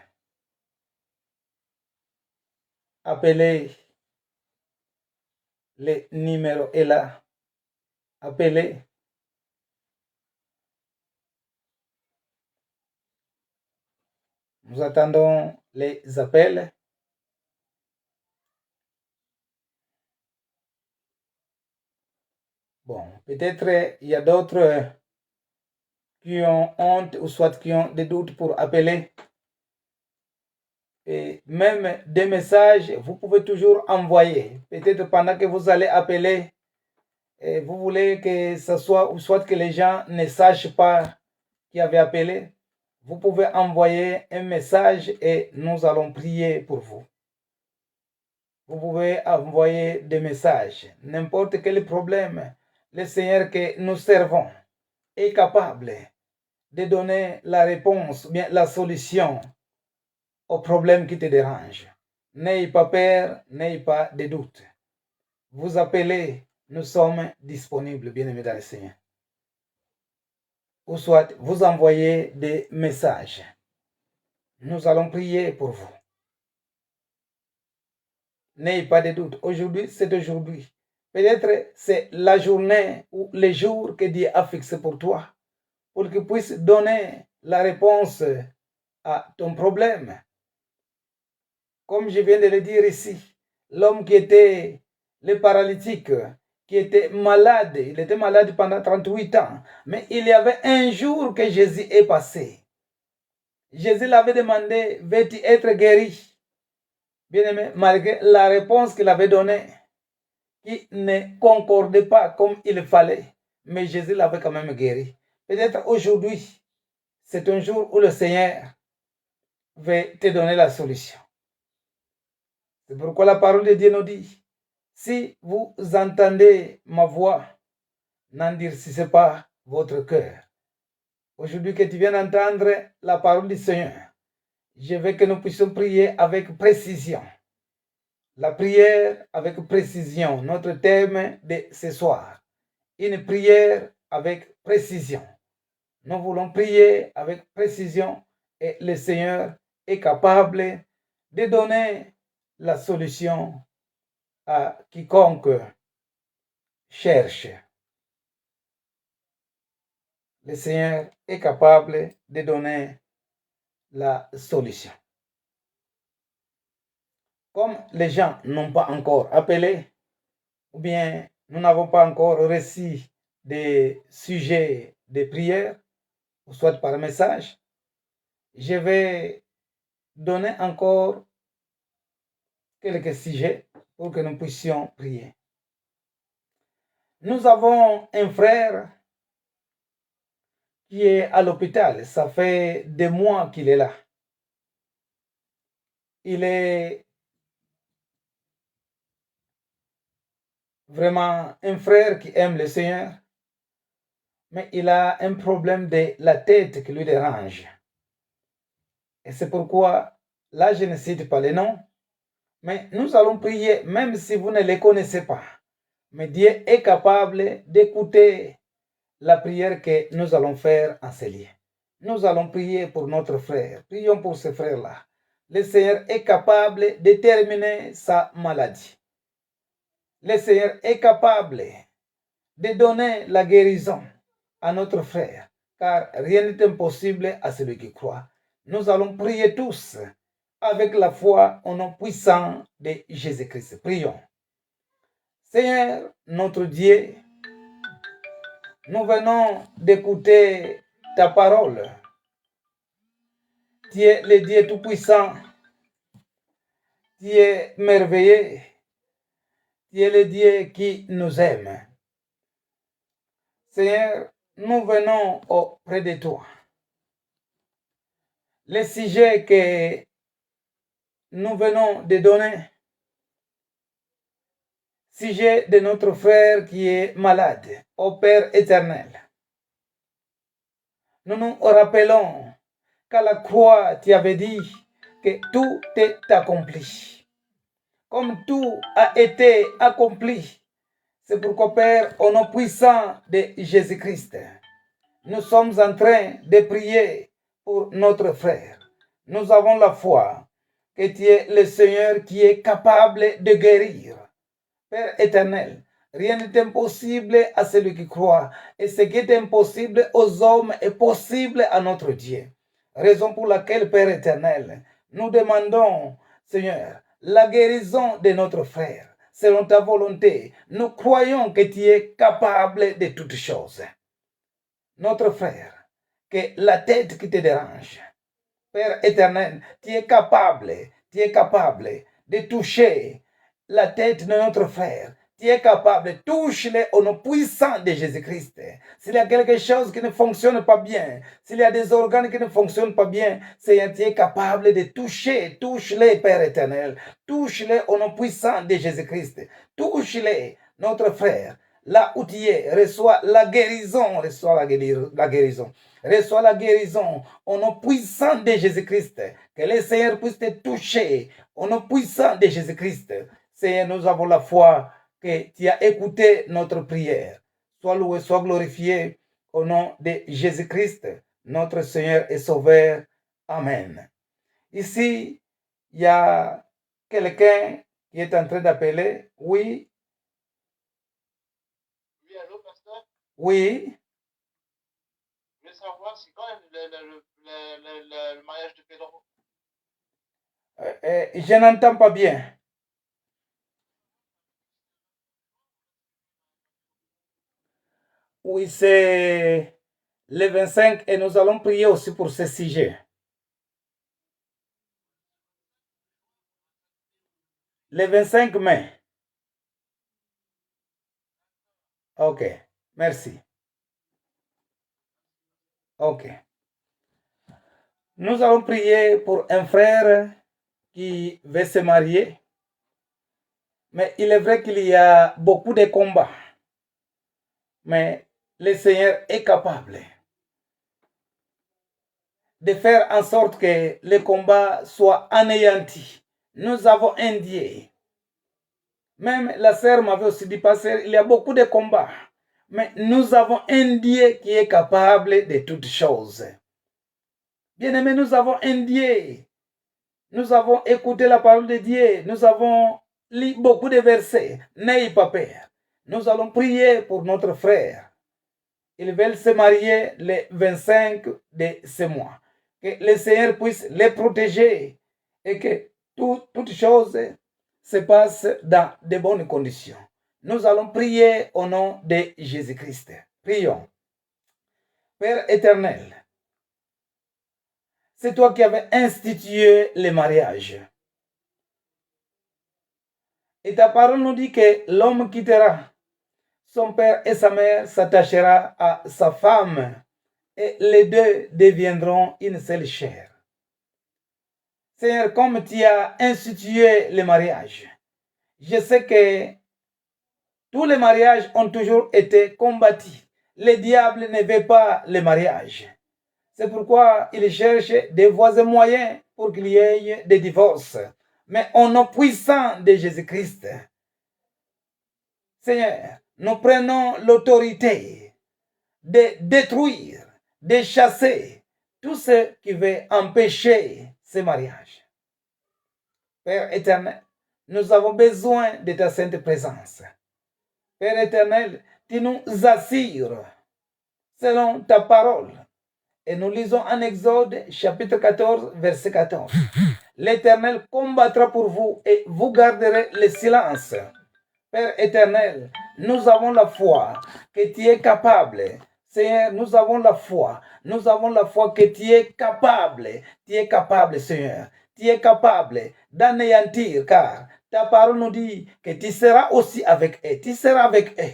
Appelez, le numéro est là. Appelez. Nous attendons les appels. Bon, peut-être il y a d'autres qui ont honte ou soit qui ont des doutes pour appeler. Et même des messages, vous pouvez toujours envoyer. Peut-être pendant que vous allez appeler, et vous voulez que ce soit, ou soit que les gens ne sachent pas qui avait appelé, vous pouvez envoyer un message et nous allons prier pour vous. Vous pouvez envoyer des messages. N'importe quel problème, le Seigneur que nous servons est capable de donner la réponse, bien la solution au problème qui te dérange. N'ayez pas peur, n'ayez pas de doute. Vous appelez, nous sommes disponibles, bien-aimés dans le Seigneur. Ou soit vous envoyez des messages. Nous allons prier pour vous. N'ayez pas de doute. Aujourd'hui, c'est aujourd'hui. Peut-être c'est la journée ou les jours que Dieu a fixé pour toi, pour qu'il puisse donner la réponse à ton problème. Comme je viens de le dire ici, l'homme qui était le paralytique, qui était malade, il était malade pendant 38 ans, mais il y avait un jour que Jésus est passé. Jésus l'avait demandé, veux-tu être guéri? Bien-aimé, malgré la réponse qu'il avait donnée, qui ne concordait pas comme il fallait, mais Jésus l'avait quand même guéri. Peut-être aujourd'hui, c'est un jour où le Seigneur veut te donner la solution. C'est pourquoi la parole de Dieu nous dit, si vous entendez ma voix, n'endurcissez pas votre cœur. Aujourd'hui que tu viens d'entendre la parole du Seigneur, je veux que nous puissions prier avec précision. La prière avec précision, notre thème de ce soir. Une prière avec précision. Nous voulons prier avec précision et le Seigneur est capable de donner la solution à quiconque cherche. Le Seigneur est capable de donner la solution. Comme les gens n'ont pas encore appelé, ou bien nous n'avons pas encore reçu des sujets de prière, ou soit par message, je vais donner encore quelques sujets pour que nous puissions prier. Nous avons un frère qui est à l'hôpital. Ça fait des mois qu'il est là. Il est vraiment un frère qui aime le Seigneur, mais il a un problème de la tête qui lui dérange. Et c'est pourquoi, là, je ne cite pas les noms, mais nous allons prier, même si vous ne les connaissez pas. Mais Dieu est capable d'écouter la prière que nous allons faire en ce lieu. Nous allons prier pour notre frère. Prions pour ce frère-là. Le Seigneur est capable de terminer sa maladie. Le Seigneur est capable de donner la guérison à notre frère, car rien n'est impossible à celui qui croit. Nous allons prier tous avec la foi au nom puissant de Jésus-Christ. Prions. Seigneur, notre Dieu, nous venons d'écouter ta parole. Tu es le Dieu tout-puissant. Tu es merveilleux. Tu es le Dieu qui nous aime. Seigneur, nous venons auprès de toi. Le sujet que nous venons de donner, sujet de notre frère qui est malade, au Père éternel. Nous nous rappelons qu'à la croix, tu avais dit que tout est accompli. Comme tout a été accompli, c'est pourquoi, Père, au nom puissant de Jésus-Christ, nous sommes en train de prier pour notre frère. Nous avons la foi que tu es le Seigneur qui est capable de guérir. Père éternel, rien n'est impossible à celui qui croit. Et ce qui est impossible aux hommes est possible à notre Dieu. Raison pour laquelle, Père éternel, nous demandons, Seigneur, la guérison de notre frère. Selon ta volonté, nous croyons que tu es capable de toutes choses. Notre frère, que la tête qui te dérange, Père éternel, tu es capable de toucher la tête de notre frère. Tu es capable, touche-le au nom puissant de Jésus-Christ. S'il y a quelque chose qui ne fonctionne pas bien, s'il y a des organes qui ne fonctionnent pas bien, Seigneur, tu es capable de toucher, touche-le, Père éternel. Touche-le au nom puissant de Jésus-Christ. Touche-le, notre frère. là où tu es, reçois la guérison, reçois la guérison. Reçois la guérison au nom puissant de Jésus-Christ. Que le Seigneur puisse te toucher au nom puissant de Jésus-Christ. Seigneur, nous avons la foi que tu as écouté notre prière. Sois loué, sois glorifié au nom de Jésus-Christ, notre Seigneur et Sauveur. Amen. Ici, il y a quelqu'un qui est en train d'appeler. Oui. Oui, allô, pasteur? Oui. Je voulais savoir, c'est quand le mariage de Pedro? Je n'entends pas bien. Oui, c'est le 25 et nous allons prier aussi pour ce sujet. Le 25 mai. Ok, merci. Ok. Nous allons prier pour un frère qui veut se marier. Mais il est vrai qu'il y a beaucoup de combats. Mais le Seigneur est capable de faire en sorte que le combat soit anéanti. Nous avons un Dieu. Même la sœur m'avait aussi dit, pasteur, il y a beaucoup de combats. Mais nous avons un Dieu qui est capable de toutes choses. Bien-aimés, nous avons un Dieu. Nous avons écouté la parole de Dieu. Nous avons lu beaucoup de versets. N'ayez pas peur. Nous allons prier pour notre frère. Ils veulent se marier le 25 de ce mois. Que le Seigneur puisse les protéger et que toutes choses se passent dans de bonnes conditions. Nous allons prier au nom de Jésus-Christ. Prions. Père éternel, c'est toi qui avais institué le mariage. Et ta parole nous dit que l'homme quittera son père et sa mère, s'attachera à sa femme et les deux deviendront une seule chair. Seigneur, comme tu as institué le mariage, je sais que tous les mariages ont toujours été combattus. Le diable ne veut pas le mariage. C'est pourquoi il cherche des voies et moyens pour qu'il y ait des divorces. Mais au nom puissant de Jésus-Christ, Seigneur, nous prenons l'autorité de détruire, de chasser tout ce qui veut empêcher ce mariage. Père éternel, nous avons besoin de ta sainte présence. Père éternel, tu nous assures selon ta parole. Et nous lisons en Exode chapitre 14, verset 14. L'Éternel combattra pour vous et vous garderez le silence. Père éternel, nous avons la foi que tu es capable. Seigneur, nous avons la foi. Nous avons la foi que tu es capable. Tu es capable, Seigneur. Tu es capable d'anéantir, car ta parole nous dit que tu seras aussi avec eux. Tu seras avec eux.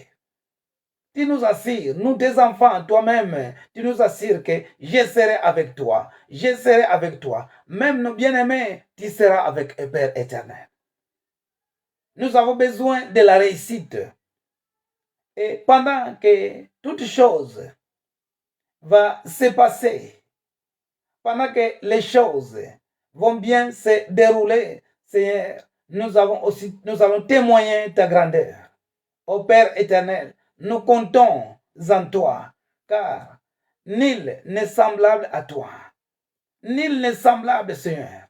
Tu nous assures, nous tes enfants, toi-même, tu nous assures que je serai avec toi. Je serai avec toi. Même nos bien-aimés, tu seras avec eux, Père éternel. Nous avons besoin de la réussite. Et pendant que toute chose va se passer, pendant que les choses vont bien se dérouler, Seigneur, nous allons témoigner ta grandeur. Ô Père éternel, nous comptons en toi, car nul n'est semblable à toi. Nul n'est semblable, Seigneur.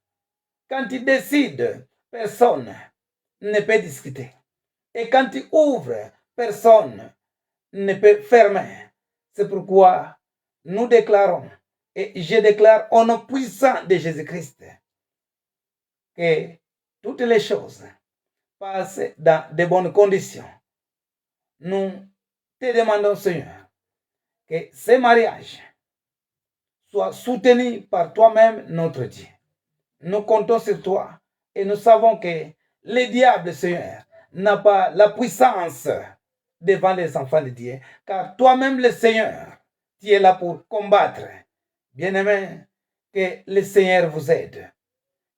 Quand tu décides, personne ne peut discuter. Et quand tu ouvres, personne ne peut fermer. C'est pourquoi nous déclarons, et je déclare au nom puissant de Jésus-Christ, que toutes les choses passent dans de bonnes conditions. Nous te demandons, Seigneur, que ces mariages soient soutenus par toi-même, notre Dieu. Nous comptons sur toi et nous savons que le diable, Seigneur, n'a pas la puissance devant les enfants de Dieu, car toi-même, le Seigneur, tu es là pour combattre. Bien-aimés, que le Seigneur vous aide,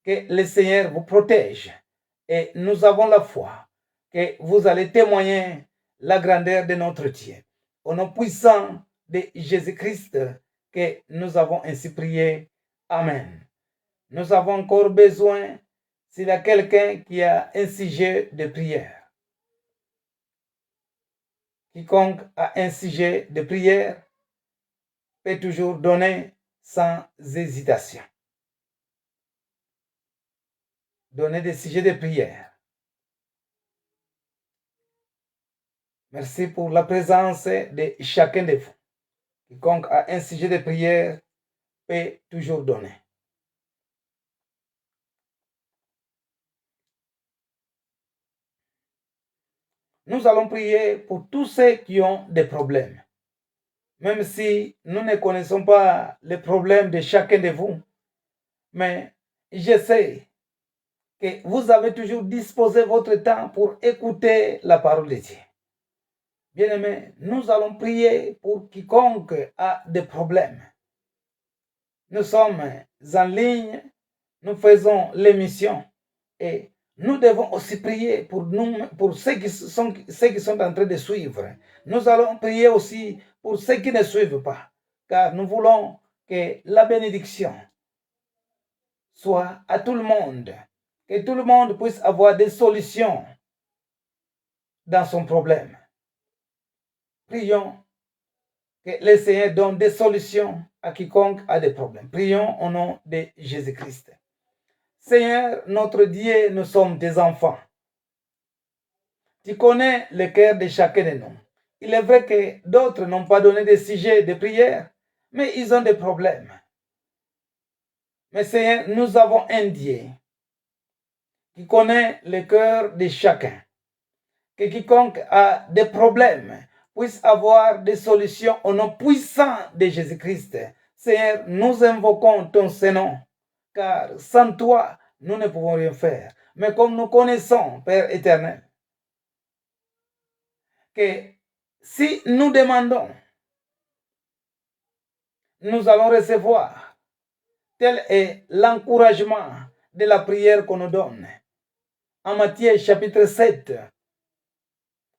que le Seigneur vous protège, et nous avons la foi que vous allez témoigner la grandeur de notre Dieu. Au nom puissant de Jésus-Christ que nous avons ainsi prié. Amen. Nous avons encore besoin, s'il y a quelqu'un qui a un sujet de prière. Quiconque a un sujet de prière peut toujours donner sans hésitation. Donner des sujets de prière. Merci pour la présence de chacun de vous. Quiconque a un sujet de prière peut toujours donner. Nous allons prier pour tous ceux qui ont des problèmes. Même si nous ne connaissons pas les problèmes de chacun de vous, mais je sais que vous avez toujours disposé votre temps pour écouter la parole de Dieu. Bien-aimés, nous allons prier pour quiconque a des problèmes. Nous sommes en ligne, nous faisons l'émission et nous devons aussi prier pour ceux qui sont en train de suivre. Nous allons prier aussi pour ceux qui ne suivent pas, car nous voulons que la bénédiction soit à tout le monde, que tout le monde puisse avoir des solutions dans son problème. Prions que le Seigneur donne des solutions à quiconque a des problèmes. Prions au nom de Jésus-Christ. Seigneur, notre Dieu, nous sommes tes enfants. Tu connais le cœur de chacun de nous. Il est vrai que d'autres n'ont pas donné de sujet de prière, mais ils ont des problèmes. Mais Seigneur, nous avons un Dieu qui connaît le cœur de chacun. Que quiconque a des problèmes puisse avoir des solutions au nom puissant de Jésus-Christ. Seigneur, nous invoquons ton Saint-Nom, car sans toi, nous ne pouvons rien faire. Mais comme nous connaissons, Père éternel, que si nous demandons, nous allons recevoir. Tel est l'encouragement de la prière qu'on nous donne. En Matthieu chapitre 7,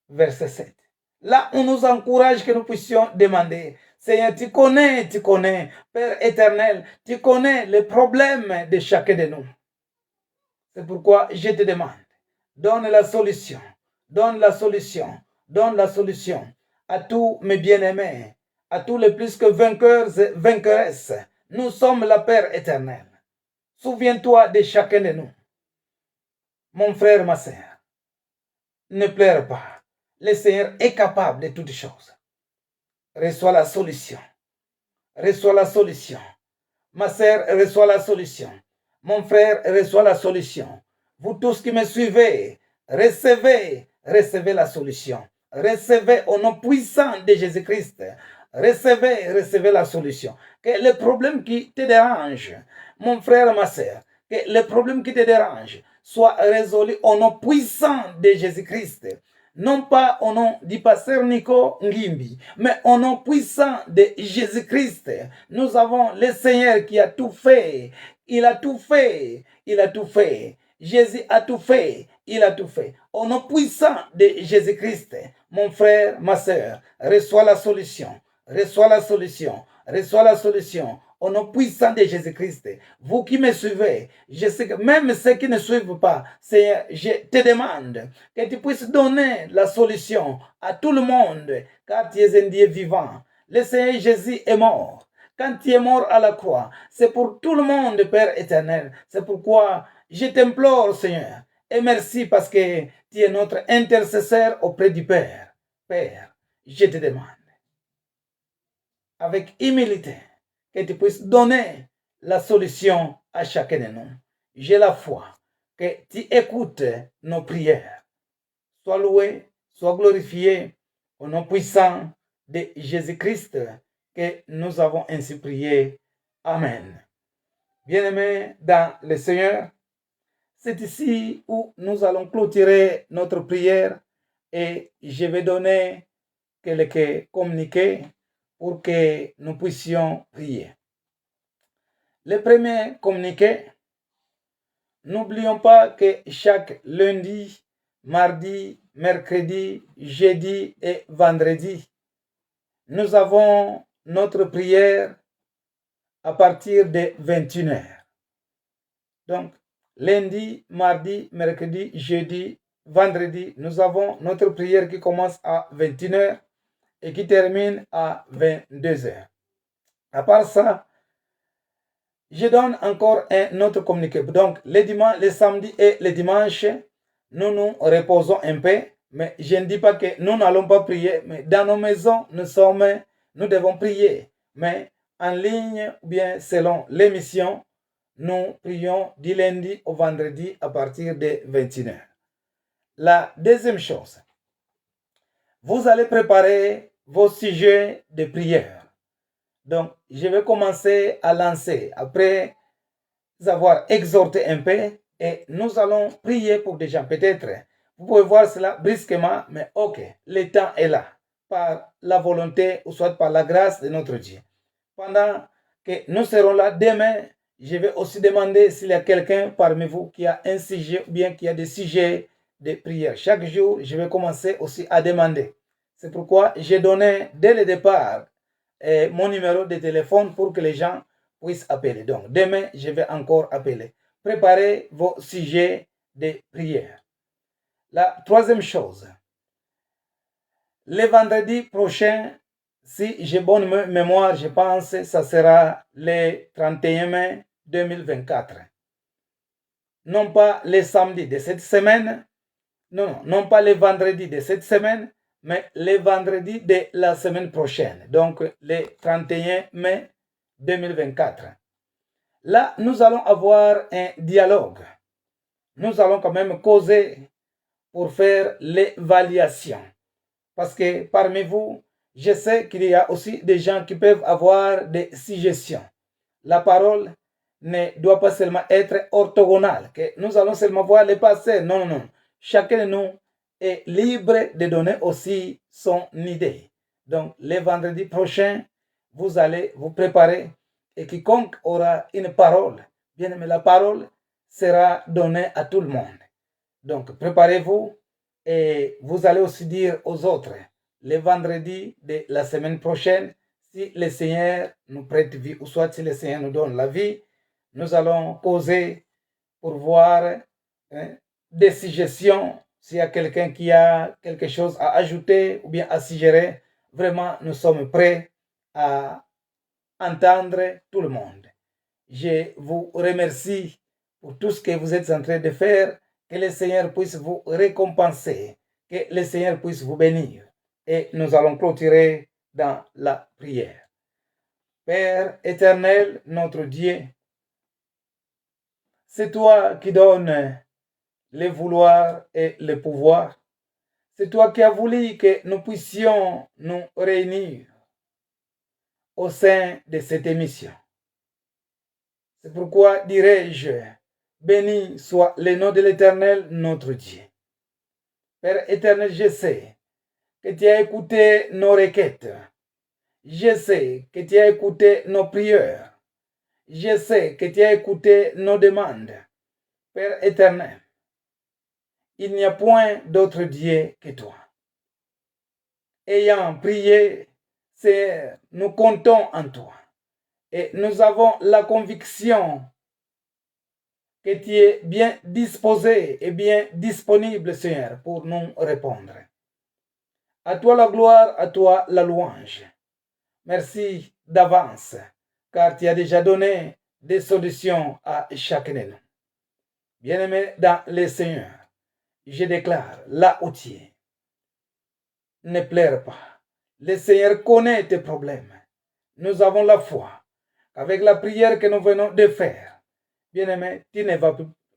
verset 7. Là, on nous encourage que nous puissions demander. Seigneur, tu connais, Père éternel, tu connais les problèmes de chacun de nous. C'est pourquoi je te demande, donne la solution, donne la solution, donne la solution à tous mes bien-aimés, à tous les plus que vainqueurs et vainqueuresses. Nous sommes la Père éternel. Souviens-toi de chacun de nous. Mon frère, ma sœur, ne pleure pas. Le Seigneur est capable de toutes choses. Reçois la solution. Reçois la solution. Ma sœur, reçois la solution. Mon frère, reçois la solution. Vous tous qui me suivez, recevez la solution. Recevez au nom puissant de Jésus-Christ. Recevez la solution. Que le problème qui te dérange, mon frère, ma sœur, que le problème qui te dérange soit résolu au nom puissant de Jésus-Christ. Non pas au nom du pasteur Nico Ngimbi, mais au nom puissant de Jésus-Christ. Nous avons le Seigneur qui a tout fait. Il a tout fait. Il a tout fait. Jésus a tout fait. Il a tout fait. Au nom puissant de Jésus-Christ, mon frère, ma sœur, reçois la solution. Reçois la solution. Reçois la solution. Au nom puissant de Jésus-Christ, vous qui me suivez, je sais que même ceux qui ne suivent pas, je te demande que tu puisses donner la solution à tout le monde, car tu es un Dieu vivant. Le Seigneur Jésus est mort. Quand tu es mort à la croix, c'est pour tout le monde, Père éternel. C'est pourquoi je t'implore, Seigneur, et merci parce que tu es notre intercesseur auprès du Père. Père, je te demande, avec humilité, que tu puisses donner la solution à chacun de nous. J'ai la foi que tu écoutes nos prières. Sois loué, sois glorifié au nom puissant de Jésus-Christ que nous avons ainsi prié. Amen. Bien-aimés dans le Seigneur, c'est ici où nous allons clôturer notre prière et je vais donner quelques communiqués pour que nous puissions prier. Le premier communiqué, n'oublions pas que chaque lundi, mardi, mercredi, jeudi et vendredi, nous avons notre prière à partir de 21h. Donc, lundi, mardi, mercredi, jeudi, vendredi, nous avons notre prière qui commence à 21h et qui termine à 22h. À part ça, je donne encore un autre communiqué. Donc, les samedis et les dimanches, nous nous reposons un peu, mais je ne dis pas que nous n'allons pas prier, mais dans nos maisons, nous devons prier. Mais en ligne ou bien selon l'émission, nous prions du lundi au vendredi à partir de 21h. La deuxième chose, vous allez préparer vos sujets de prière. Donc, je vais commencer à lancer après avoir exhorté un peu et nous allons prier pour des gens. Peut-être, vous pouvez voir cela brusquement, mais ok, le temps est là, par la volonté ou soit par la grâce de notre Dieu. Pendant que nous serons là demain, je vais aussi demander s'il y a quelqu'un parmi vous qui a un sujet ou bien qui a des sujets de prière. Chaque jour, je vais commencer aussi à demander. C'est pourquoi j'ai donné dès le départ mon numéro de téléphone pour que les gens puissent appeler. Donc, demain, je vais encore appeler. Préparez vos sujets de prière. La troisième chose, le vendredi prochain, si j'ai bonne mémoire, je pense que ça sera le 31 mai 2024. Non pas les samedis de cette semaine, non pas les vendredis de cette semaine, mais les vendredis de la semaine prochaine, donc le 31 mai 2024. Là, nous allons avoir un dialogue. Nous allons quand même causer pour faire l'évaluation. Parce que parmi vous, je sais qu'il y a aussi des gens qui peuvent avoir des suggestions. La parole ne doit pas seulement être orthogonale, que nous allons seulement voir les passés. Non. Chacun de nous est libre de donner aussi son idée. Donc, le vendredi prochain, vous allez vous préparer et quiconque aura une parole, bien aimé, la parole sera donnée à tout le monde. Donc, préparez-vous et vous allez aussi dire aux autres, le vendredi de la semaine prochaine, si le Seigneur nous prête vie, ou soit si le Seigneur nous donne la vie, nous allons causer pour voir des suggestions. S'il y a quelqu'un qui a quelque chose à ajouter ou bien à suggérer, vraiment, nous sommes prêts à entendre tout le monde. Je vous remercie pour tout ce que vous êtes en train de faire. Que le Seigneur puisse vous récompenser. Que le Seigneur puisse vous bénir. Et nous allons clôturer dans la prière. Père éternel, notre Dieu, c'est toi qui donnes le vouloir et le pouvoir. C'est toi qui as voulu que nous puissions nous réunir au sein de cette émission. C'est pourquoi dirais-je, béni soit le nom de l'Éternel, notre Dieu. Père éternel, je sais que tu as écouté nos requêtes. Je sais que tu as écouté nos prières. Je sais que tu as écouté nos demandes. Père éternel, il n'y a point d'autre Dieu que toi. Ayant prié, Seigneur, nous comptons en toi. Et nous avons la conviction que tu es bien disposé et bien disponible, Seigneur, pour nous répondre. À toi la gloire, à toi la louange. Merci d'avance, car tu as déjà donné des solutions à chacun de nous. Bien-aimé dans le Seigneur, je déclare là où tu es. Ne pleure pas. Le Seigneur connaît tes problèmes. Nous avons la foi qu'avec la prière que nous venons de faire, bien-aimé, tu ne vas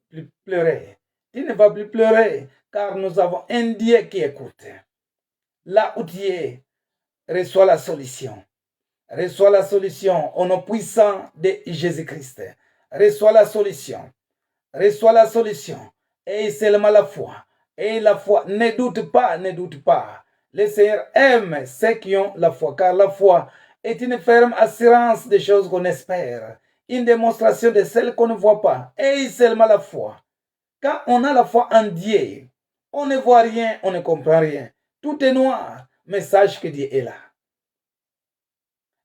plus pleurer. Tu ne vas plus pleurer, car nous avons un Dieu qui écoute. Là où tu es, reçois la solution. Reçois la solution au nom puissant de Jésus-Christ. Reçois la solution. Reçois la solution. Et seulement la foi. Et la foi, ne doute pas, ne doute pas. Le Seigneur aime ceux qui ont la foi, car la foi est une ferme assurance des choses qu'on espère, une démonstration de celles qu'on ne voit pas. Et seulement la foi. Quand on a la foi en Dieu, On ne voit rien, on ne comprend rien. Tout est noir, mais sache que Dieu est là.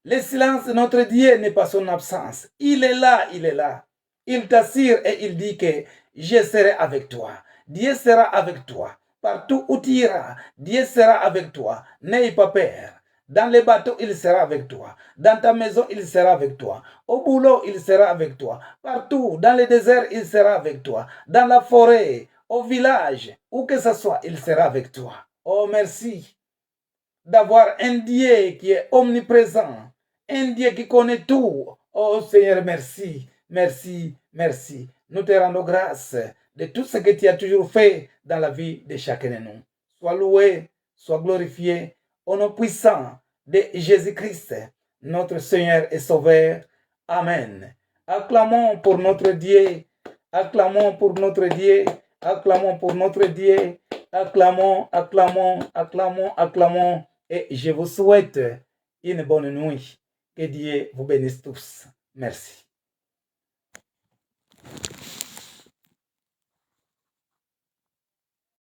Le silence de notre Dieu n'est pas son absence. Il est là, il est là. Il t'assure et il dit que je serai avec toi. Dieu sera avec toi. Partout où tu iras, Dieu sera avec toi. N'aie pas peur. Dans les bateaux, il sera avec toi. Dans ta maison, il sera avec toi. Au boulot, il sera avec toi. Partout, dans le désert, il sera avec toi. Dans la forêt, au village, où que ce soit, il sera avec toi. Oh, merci d'avoir un Dieu qui est omniprésent, un Dieu qui connaît tout. Oh Seigneur, merci, merci, merci. Nous te rendons grâce de tout ce que tu as toujours fait dans la vie de chacun de nous. Sois loué, sois glorifié au nom puissant de Jésus-Christ, notre Seigneur et Sauveur. Amen. Acclamons pour notre Dieu, acclamons pour notre Dieu, acclamons pour notre Dieu, acclamons, acclamons, acclamons, acclamons. Et je vous souhaite une bonne nuit. Que Dieu vous bénisse tous. Merci.